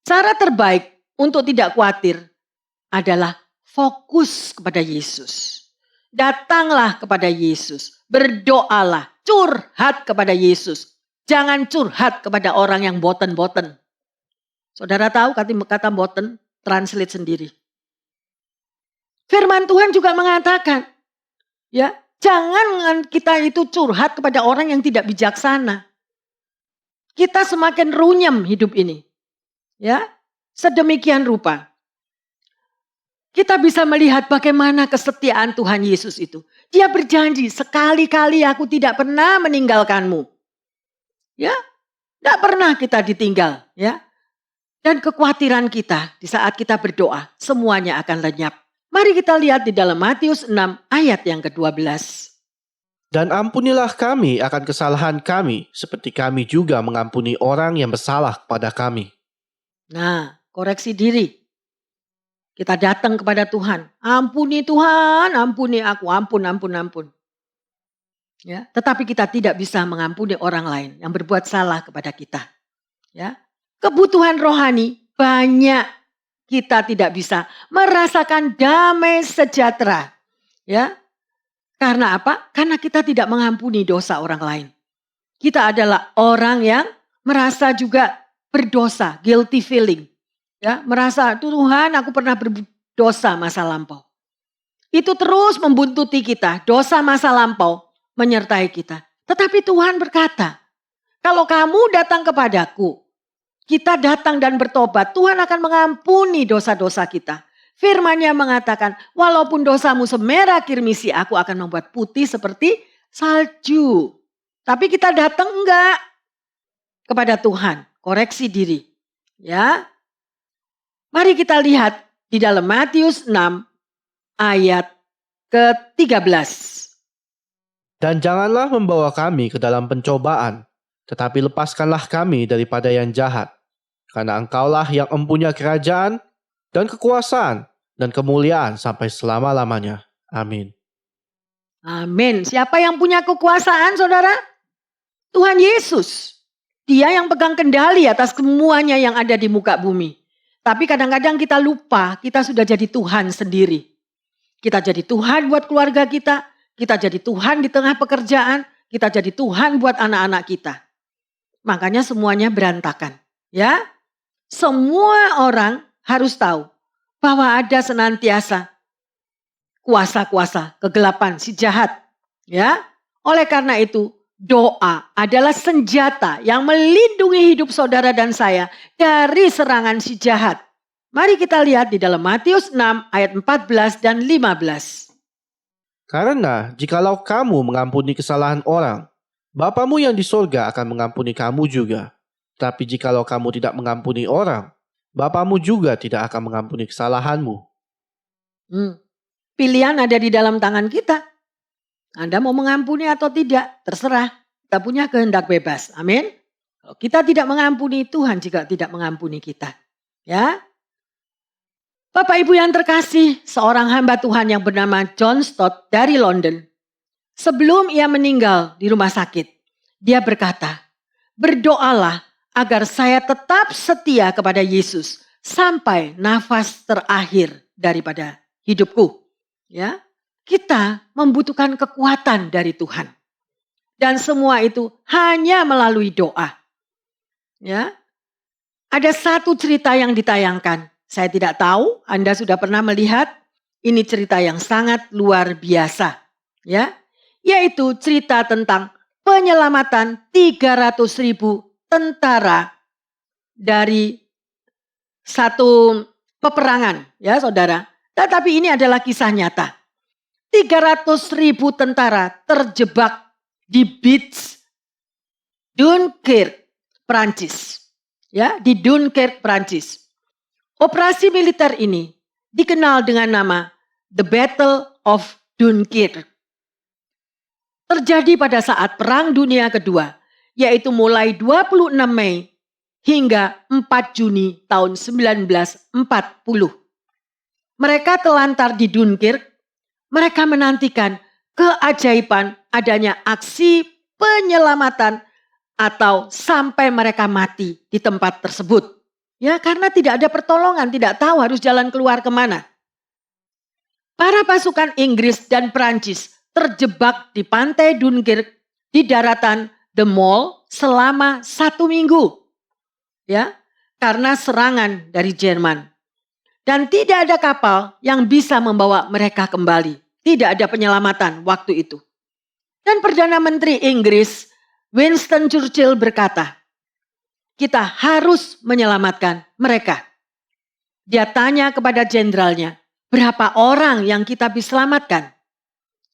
Cara terbaik untuk tidak khawatir adalah fokus kepada Yesus. Datanglah kepada Yesus, berdoalah, curhat kepada Yesus. Jangan curhat kepada orang yang boten-boten. Saudara tahu kata boten, translate sendiri. Firman Tuhan juga mengatakan, ya, jangan kita itu curhat kepada orang yang tidak bijaksana. Kita semakin runyam hidup ini. Ya, sedemikian rupa. Kita bisa melihat bagaimana kesetiaan Tuhan Yesus itu. Dia berjanji, sekali-kali aku tidak pernah meninggalkanmu. Ya, tidak pernah kita ditinggal. Ya, dan kekhawatiran kita di saat kita berdoa, semuanya akan lenyap. Mari kita lihat di dalam Matius 6 ayat yang ke-12. Dan ampunilah kami akan kesalahan kami, seperti kami juga mengampuni orang yang bersalah kepada kami. Nah, koreksi diri. Kita datang kepada Tuhan. Ampuni Tuhan, ampuni aku, ampun. Ya, tetapi kita tidak bisa mengampuni orang lain yang berbuat salah kepada kita. Ya, kebutuhan rohani banyak. Kita tidak bisa merasakan damai sejahtera. Ya. Karena apa? Karena kita tidak mengampuni dosa orang lain. Kita adalah orang yang merasa juga berdosa, guilty feeling. Ya, merasa Tuhan aku pernah berdosa masa lampau. Itu terus membuntuti kita, dosa masa lampau menyertai kita. Tetapi Tuhan berkata, kalau kamu datang kepadaku, kita datang dan bertobat, Tuhan akan mengampuni dosa-dosa kita. Firman-Nya mengatakan, walaupun dosamu semerah kirmisi, aku akan membuat putih seperti salju. Tapi kita datang enggak kepada Tuhan, koreksi diri. Ya. Mari kita lihat di dalam Matius 6 ayat ke-13. Dan janganlah membawa kami ke dalam pencobaan, tetapi lepaskanlah kami daripada yang jahat. Karena engkaulah yang mempunyai kerajaan dan kekuasaan dan kemuliaan sampai selama-lamanya. Amin. Amin. Siapa yang punya kekuasaan saudara? Tuhan Yesus. Dia yang pegang kendali atas semuanya yang ada di muka bumi. Tapi kadang-kadang kita lupa kita sudah jadi Tuhan sendiri. Kita jadi Tuhan buat keluarga kita. Kita jadi Tuhan di tengah pekerjaan. Kita jadi Tuhan buat anak-anak kita. Makanya semuanya berantakan. Ya, semua orang harus tahu bahwa ada senantiasa kuasa-kuasa kegelapan si jahat. Ya, oleh karena itu doa adalah senjata yang melindungi hidup saudara dan saya dari serangan si jahat. Mari kita lihat di dalam Matius 6 ayat 14 dan 15. Karena jikalau kamu mengampuni kesalahan orang, Bapamu yang di sorga akan mengampuni kamu juga. Tapi jikalau kamu tidak mengampuni orang, Bapamu juga tidak akan mengampuni kesalahanmu. Pilihan ada di dalam tangan kita. Anda mau mengampuni atau tidak, terserah. Kita punya kehendak bebas. Amin. Kalau kita tidak mengampuni, Tuhan juga tidak mengampuni kita. Ya. Bapak Ibu yang terkasih, seorang hamba Tuhan yang bernama John Stott dari London Sebelum ia meninggal di rumah sakit, dia berkata, "Berdoalah agar saya tetap setia kepada Yesus sampai nafas terakhir daripada hidupku." Ya, kita membutuhkan kekuatan dari Tuhan. Dan semua itu hanya melalui doa. Ya, ada satu cerita yang ditayangkan. Saya tidak tahu Anda sudah pernah melihat. Ini cerita yang sangat luar biasa. Ya, yaitu cerita tentang penyelamatan 300.000 tentara dari satu peperangan, ya saudara. Tetapi ini adalah kisah nyata. 300.000 tentara terjebak di beach Dunkirk, Prancis. Ya, di Dunkirk, Prancis. Operasi militer ini dikenal dengan nama The Battle of Dunkirk. Terjadi pada saat Perang Dunia Kedua, yaitu mulai 26 Mei hingga 4 Juni tahun 1940. Mereka telantar di Dunkirk, mereka menantikan keajaiban adanya aksi penyelamatan atau sampai mereka mati di tempat tersebut. Ya, karena tidak ada pertolongan, tidak tahu harus jalan keluar kemana. Para pasukan Inggris dan Prancis terjebak di pantai Dunkirk di daratan The Mole selama 1 minggu. Ya, karena serangan dari Jerman. Dan tidak ada kapal yang bisa membawa mereka kembali. Tidak ada penyelamatan waktu itu. Dan Perdana Menteri Inggris Winston Churchill berkata, "Kita harus menyelamatkan mereka." Dia tanya kepada jenderalnya, "Berapa orang yang kita bisa selamatkan?"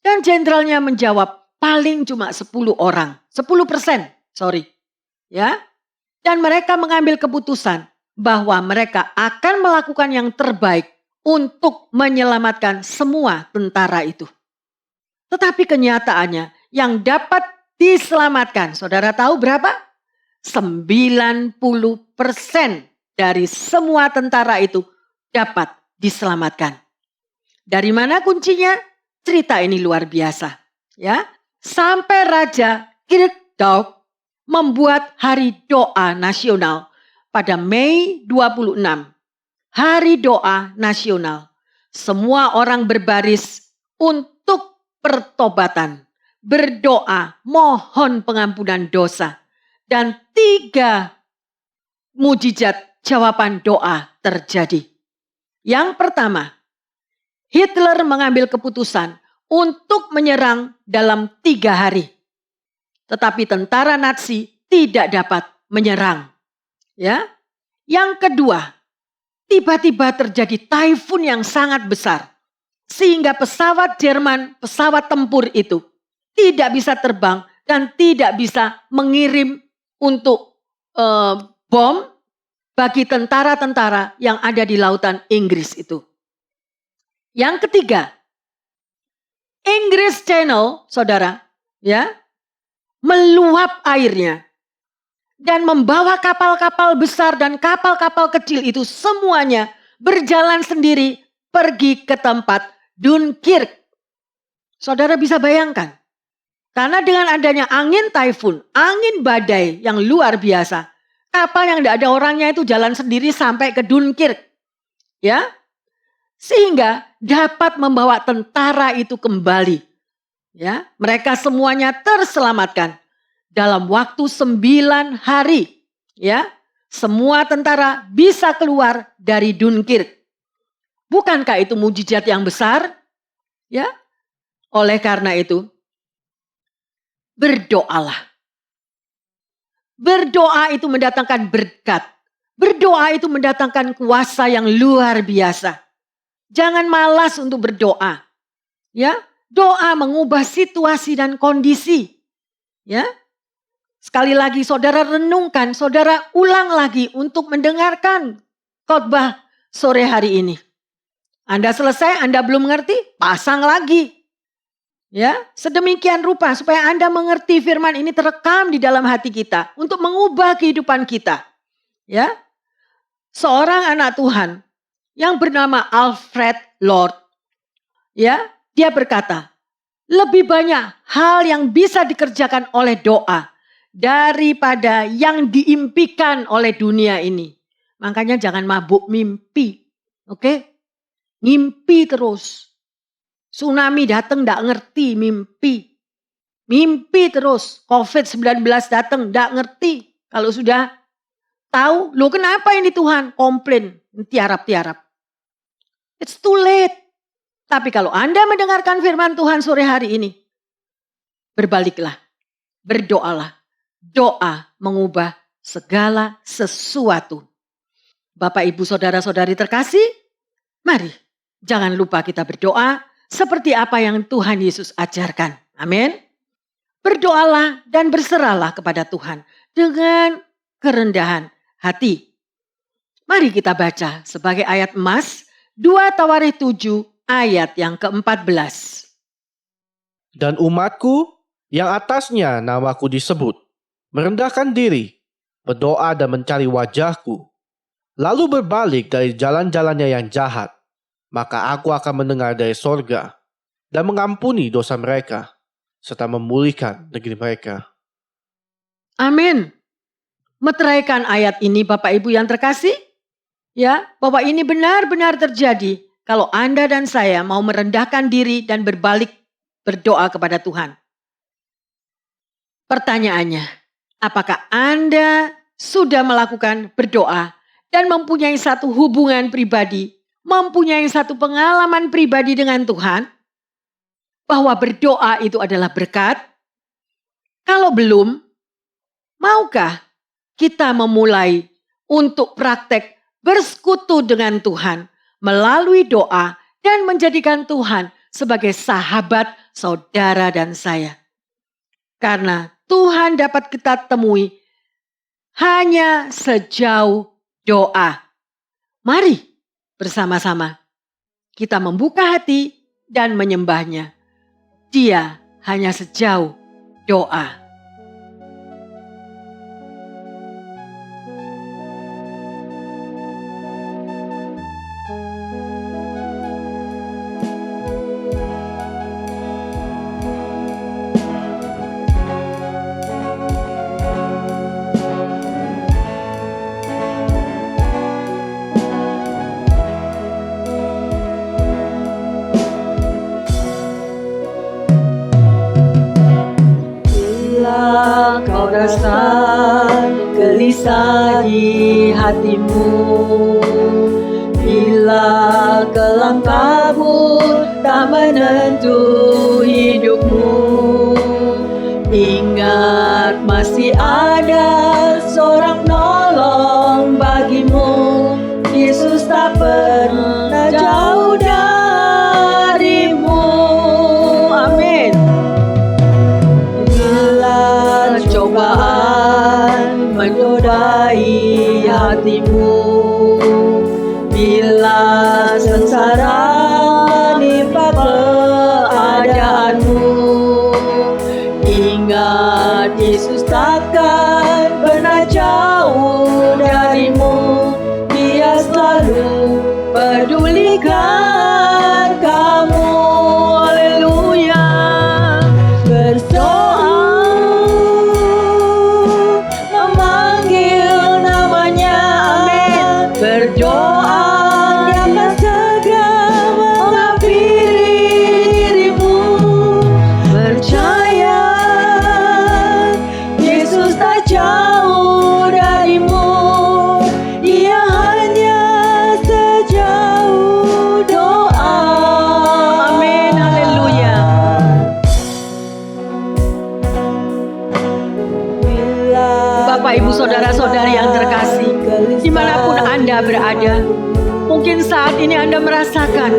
Dan jenderalnya menjawab, "Paling cuma 10 orang, 10%, sorry." Ya. Dan mereka mengambil keputusan bahwa mereka akan melakukan yang terbaik untuk menyelamatkan semua tentara itu. Tetapi kenyataannya yang dapat diselamatkan, saudara tahu berapa? 90% dari semua tentara itu dapat diselamatkan. Dari mana kuncinya? Cerita ini luar biasa. Ya, sampai Raja Kirkdorp membuat hari doa nasional pada Mei 26. Hari doa nasional. Semua orang berbaris untuk pertobatan. Berdoa, mohon pengampunan dosa. Dan 3 mujizat jawaban doa terjadi. Yang pertama, Hitler mengambil keputusan untuk menyerang dalam 3 hari. Tetapi tentara Nazi tidak dapat menyerang. Ya. Yang kedua, tiba-tiba terjadi taifun yang sangat besar. Sehingga pesawat Jerman, pesawat tempur itu tidak bisa terbang dan tidak bisa mengirim untuk bom bagi tentara-tentara yang ada di lautan Inggris itu. Yang ketiga, Inggris Channel, saudara, ya, meluap airnya dan membawa kapal-kapal besar dan kapal-kapal kecil itu semuanya berjalan sendiri pergi ke tempat Dunkirk. Saudara bisa bayangkan, karena dengan adanya angin taifun, angin badai yang luar biasa, kapal yang tidak ada orangnya itu jalan sendiri sampai ke Dunkirk. Ya, sehingga dapat membawa tentara itu kembali. Ya, mereka semuanya terselamatkan dalam waktu 9 hari. Ya, semua tentara bisa keluar dari Dunkirk. Bukankah itu mujizat yang besar? Ya, oleh karena itu, berdoalah. Berdoa itu mendatangkan berkat. Berdoa itu mendatangkan kuasa yang luar biasa. Jangan malas untuk berdoa. Ya, doa mengubah situasi dan kondisi. Ya. Sekali lagi saudara renungkan, saudara ulang lagi untuk mendengarkan khotbah sore hari ini. Anda selesai, Anda belum mengerti, pasang lagi. Ya, sedemikian rupa supaya Anda mengerti firman ini terekam di dalam hati kita untuk mengubah kehidupan kita. Ya. Seorang anak Tuhan yang bernama Alfred Lord, ya, dia berkata, Lebih banyak hal yang bisa dikerjakan oleh doa daripada yang diimpikan oleh dunia ini. Makanya jangan mabuk mimpi. Oke? Mimpi terus. Tsunami datang enggak ngerti mimpi. Mimpi terus. COVID-19 datang enggak ngerti. Kalau sudah tahu, loh kenapa ini Tuhan? Komplain, tiarap-tiarap. It's too late. Tapi kalau Anda mendengarkan firman Tuhan sore hari ini, berbaliklah, berdoalah. Doa mengubah segala sesuatu. Bapak, Ibu, Saudara-saudari terkasih, mari jangan lupa kita berdoa seperti apa yang Tuhan Yesus ajarkan. Amin. Berdoalah dan berserahlah kepada Tuhan dengan kerendahan hati. Mari kita baca sebagai ayat emas 2 Tawarikh 7 ayat yang ke-14. Dan umatku yang atasnya namaku disebut, merendahkan diri, berdoa dan mencari wajahku, lalu berbalik dari jalan-jalannya yang jahat, maka aku akan mendengar dari sorga dan mengampuni dosa mereka, serta memulihkan negeri mereka. Amin. Meteraikan ayat ini Bapak Ibu yang terkasih, ya, bahwa ini benar-benar terjadi kalau Anda dan saya mau merendahkan diri dan berbalik berdoa kepada Tuhan. Pertanyaannya, apakah Anda sudah melakukan berdoa dan mempunyai satu hubungan pribadi, mempunyai satu pengalaman pribadi dengan Tuhan, bahwa berdoa itu adalah berkat? Kalau belum, maukah kita memulai untuk praktek bersekutu dengan Tuhan melalui doa dan menjadikan Tuhan sebagai sahabat, saudara dan saya? Karena Tuhan dapat kita temui hanya sejauh doa. Mari bersama-sama kita membuka hati dan menyembahnya. Dia hanya sejauh doa. Kau rasa gelisah di hatimu, bila kelam kabut tak menentu hidupmu. Ingat masih ada seorang penolong bagimu. Yesus tak pernah jauh darimu. Amin. Cobaan menodai hatimu, bila sengsara nimpa keadaanmu. Ingat Yesus takkan pernah jauh darimu. Dia selalu pedulikan kamu. Haleluya. Berdoa berdoa, dia akan segera menghampiri dirimu. Percaya, Yesus tak jauh darimu. Dia hanya sejauh doa. Amin, haleluya. Bapak, Ibu, Saudara-saudari yang terkasih, dimanapun Anda berada, mungkin saat ini Anda merasakan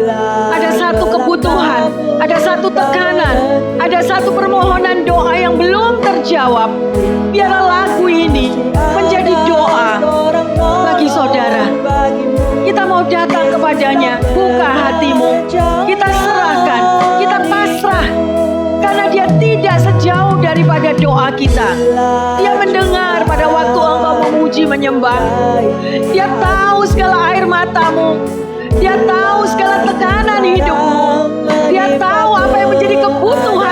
ada satu kebutuhan, ada satu tekanan, ada satu permohonan doa yang belum terjawab. Biarlah lagu ini menjadi doa bagi saudara. Kita mau datang kepadanya, buka hatimu, kita serahkan, kita pasrah, karena dia tidak sejauh daripada doa kita. Dia mendengar pada waktu engkau memuji menyembah. Dia tahu segala air matamu. Dia tahu segala tekanan hidupmu. Dia tahu apa yang menjadi kebutuhan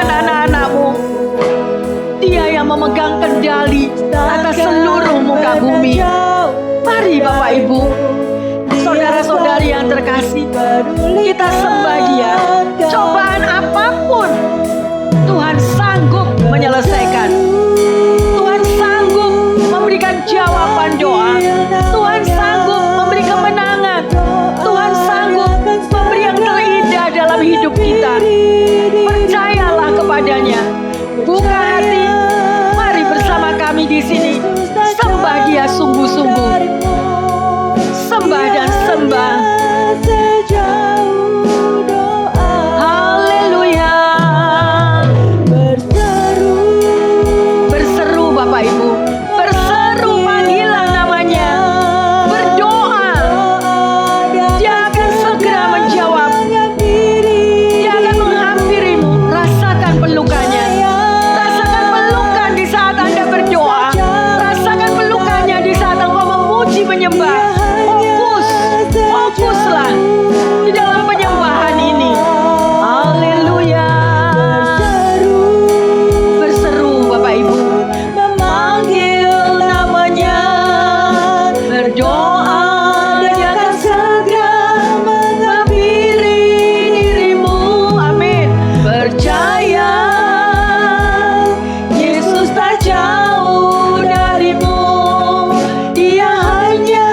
kasih. Kita sembah Dia. Cobaan apapun Tuhan sanggup menyelesaikan. Tuhan sanggup memberikan jawaban doa. Tuhan sanggup memberi kemenangan. Tuhan sanggup memberi yang terindah dalam hidup kita. Percayalah kepadanya. Buka hati. Mari bersama kami di sini. Sembah Dia sungguh-sungguh. Sembah dan sembah. Haleluya. Berseru Bapak Ibu. Berseru panggilan namanya. Berdoa. Dia akan segera menjawab. Dia akan menghampirimu. Rasakan pelukannya. Rasakan pelukan di saat Anda berdoa. Rasakan pelukannya di saat engkau memuji menyembah. Fokuslah di dalam penyembahan ini. Haleluya. Berseru Bapak Ibu. Memanggil namanya. Berdoa. Dia akan segera menghampiri dirimu. Amin. Percaya. Yesus tak jauh darimu. Dia hanya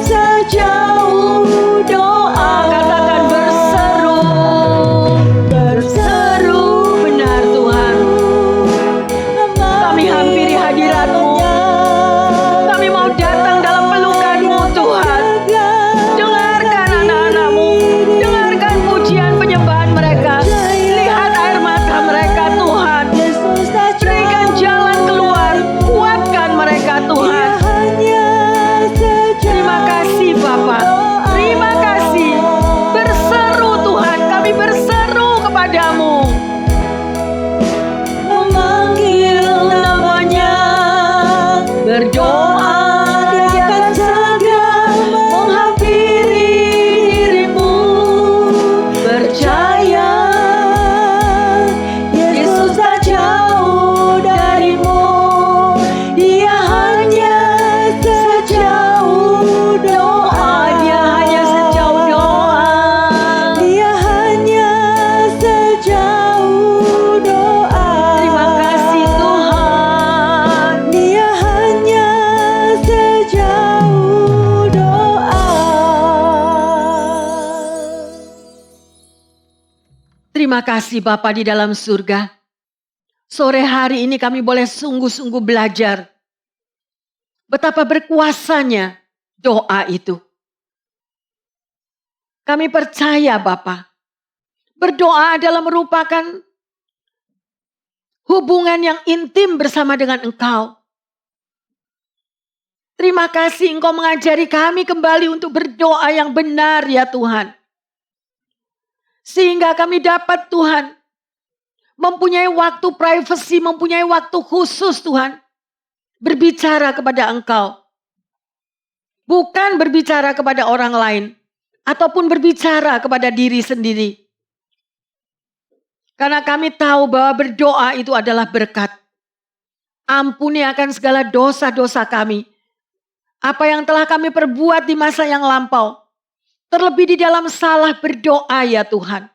sejauh doa. Katakan berseru. Berseru benar Tuhan. Kami hampiri hadirat-Mu. Kami mau datang dalam pelukan-Mu Tuhan. Dengarkan anak-anak-Mu. Dengarkan pujian penyembahan mereka. Lihat air mata mereka Tuhan. Berikan jalan keluar. Kuatkan mereka Tuhan. Terima kasih Bapa. Terima kasih. Berseru Tuhan. Kami berseru kepadamu. Memanggil namanya. Berdoa. Dia akan segera menghampiri dirimu. Percaya. Yesus tak jauh darimu. Dia hanya sejauh doa. Dia hanya sejauh doa. Dia hanya sejauh doa. Terima kasih Tuhan. Dia hanya sejauh doa. Terima kasih Bapa di dalam surga. Sore hari ini kami boleh sungguh-sungguh belajar betapa berkuasanya doa itu. Kami percaya Bapa, berdoa adalah merupakan hubungan yang intim bersama dengan Engkau. Terima kasih Engkau mengajari kami kembali untuk berdoa yang benar ya Tuhan. Sehingga kami dapat Tuhan mempunyai waktu privasi, mempunyai waktu khusus Tuhan. Berbicara kepada Engkau. Bukan berbicara kepada orang lain. Ataupun berbicara kepada diri sendiri. Karena kami tahu bahwa berdoa itu adalah berkat. Ampuni akan segala dosa-dosa kami. Apa yang telah kami perbuat di masa yang lampau. Terlebih di dalam salah berdoa ya Tuhan.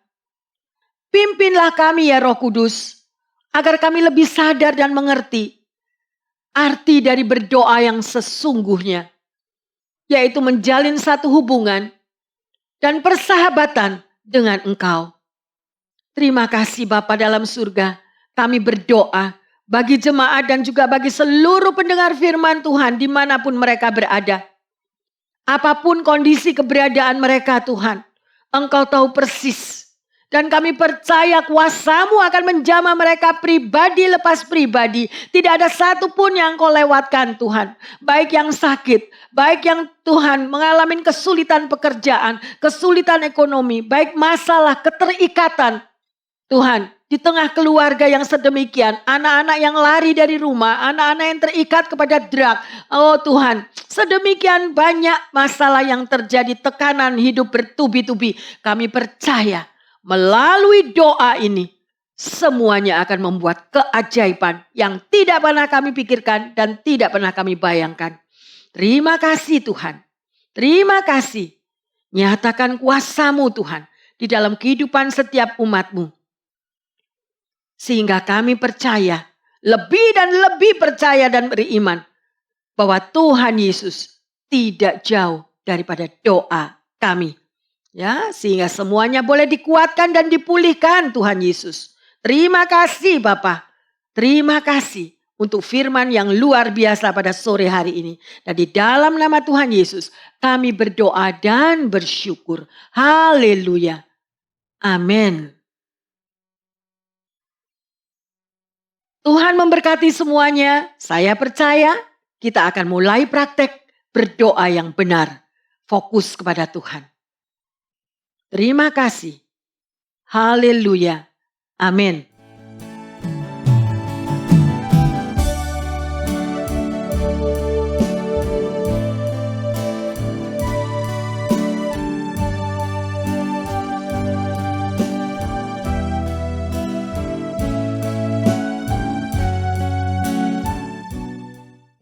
Pimpinlah kami ya Roh Kudus. Agar kami lebih sadar dan mengerti. Arti dari berdoa yang sesungguhnya. Yaitu menjalin satu hubungan. Dan persahabatan dengan Engkau. Terima kasih Bapa dalam surga. Kami berdoa bagi jemaat dan juga bagi seluruh pendengar firman Tuhan dimanapun mereka berada. Apapun kondisi keberadaan mereka Tuhan, Engkau tahu persis. Dan kami percaya kuasa-Mu akan menjamah mereka pribadi lepas pribadi. Tidak ada satupun yang Engkau lewatkan Tuhan. Baik yang sakit, baik yang Tuhan mengalami kesulitan pekerjaan, kesulitan ekonomi, baik masalah keterikatan. Tuhan, di tengah keluarga yang sedemikian, anak-anak yang lari dari rumah, anak-anak yang terikat kepada drug. Oh Tuhan, sedemikian banyak masalah yang terjadi, tekanan hidup bertubi-tubi. Kami percaya melalui doa ini, semuanya akan membuat keajaiban yang tidak pernah kami pikirkan dan tidak pernah kami bayangkan. Terima kasih Tuhan. Terima kasih. Nyatakan kuasa-Mu Tuhan di dalam kehidupan setiap umat-Mu. Sehingga kami percaya, lebih dan lebih percaya dan beriman bahwa Tuhan Yesus tidak jauh daripada doa kami. Ya, sehingga semuanya boleh dikuatkan dan dipulihkan Tuhan Yesus. Terima kasih Bapa. Terima kasih untuk firman yang luar biasa pada sore hari ini. Dan di dalam nama Tuhan Yesus kami berdoa dan bersyukur. Haleluya. Amin. Tuhan memberkati semuanya. Saya percaya kita akan mulai praktek berdoa yang benar. Fokus kepada Tuhan. Terima kasih. Haleluya. Amin.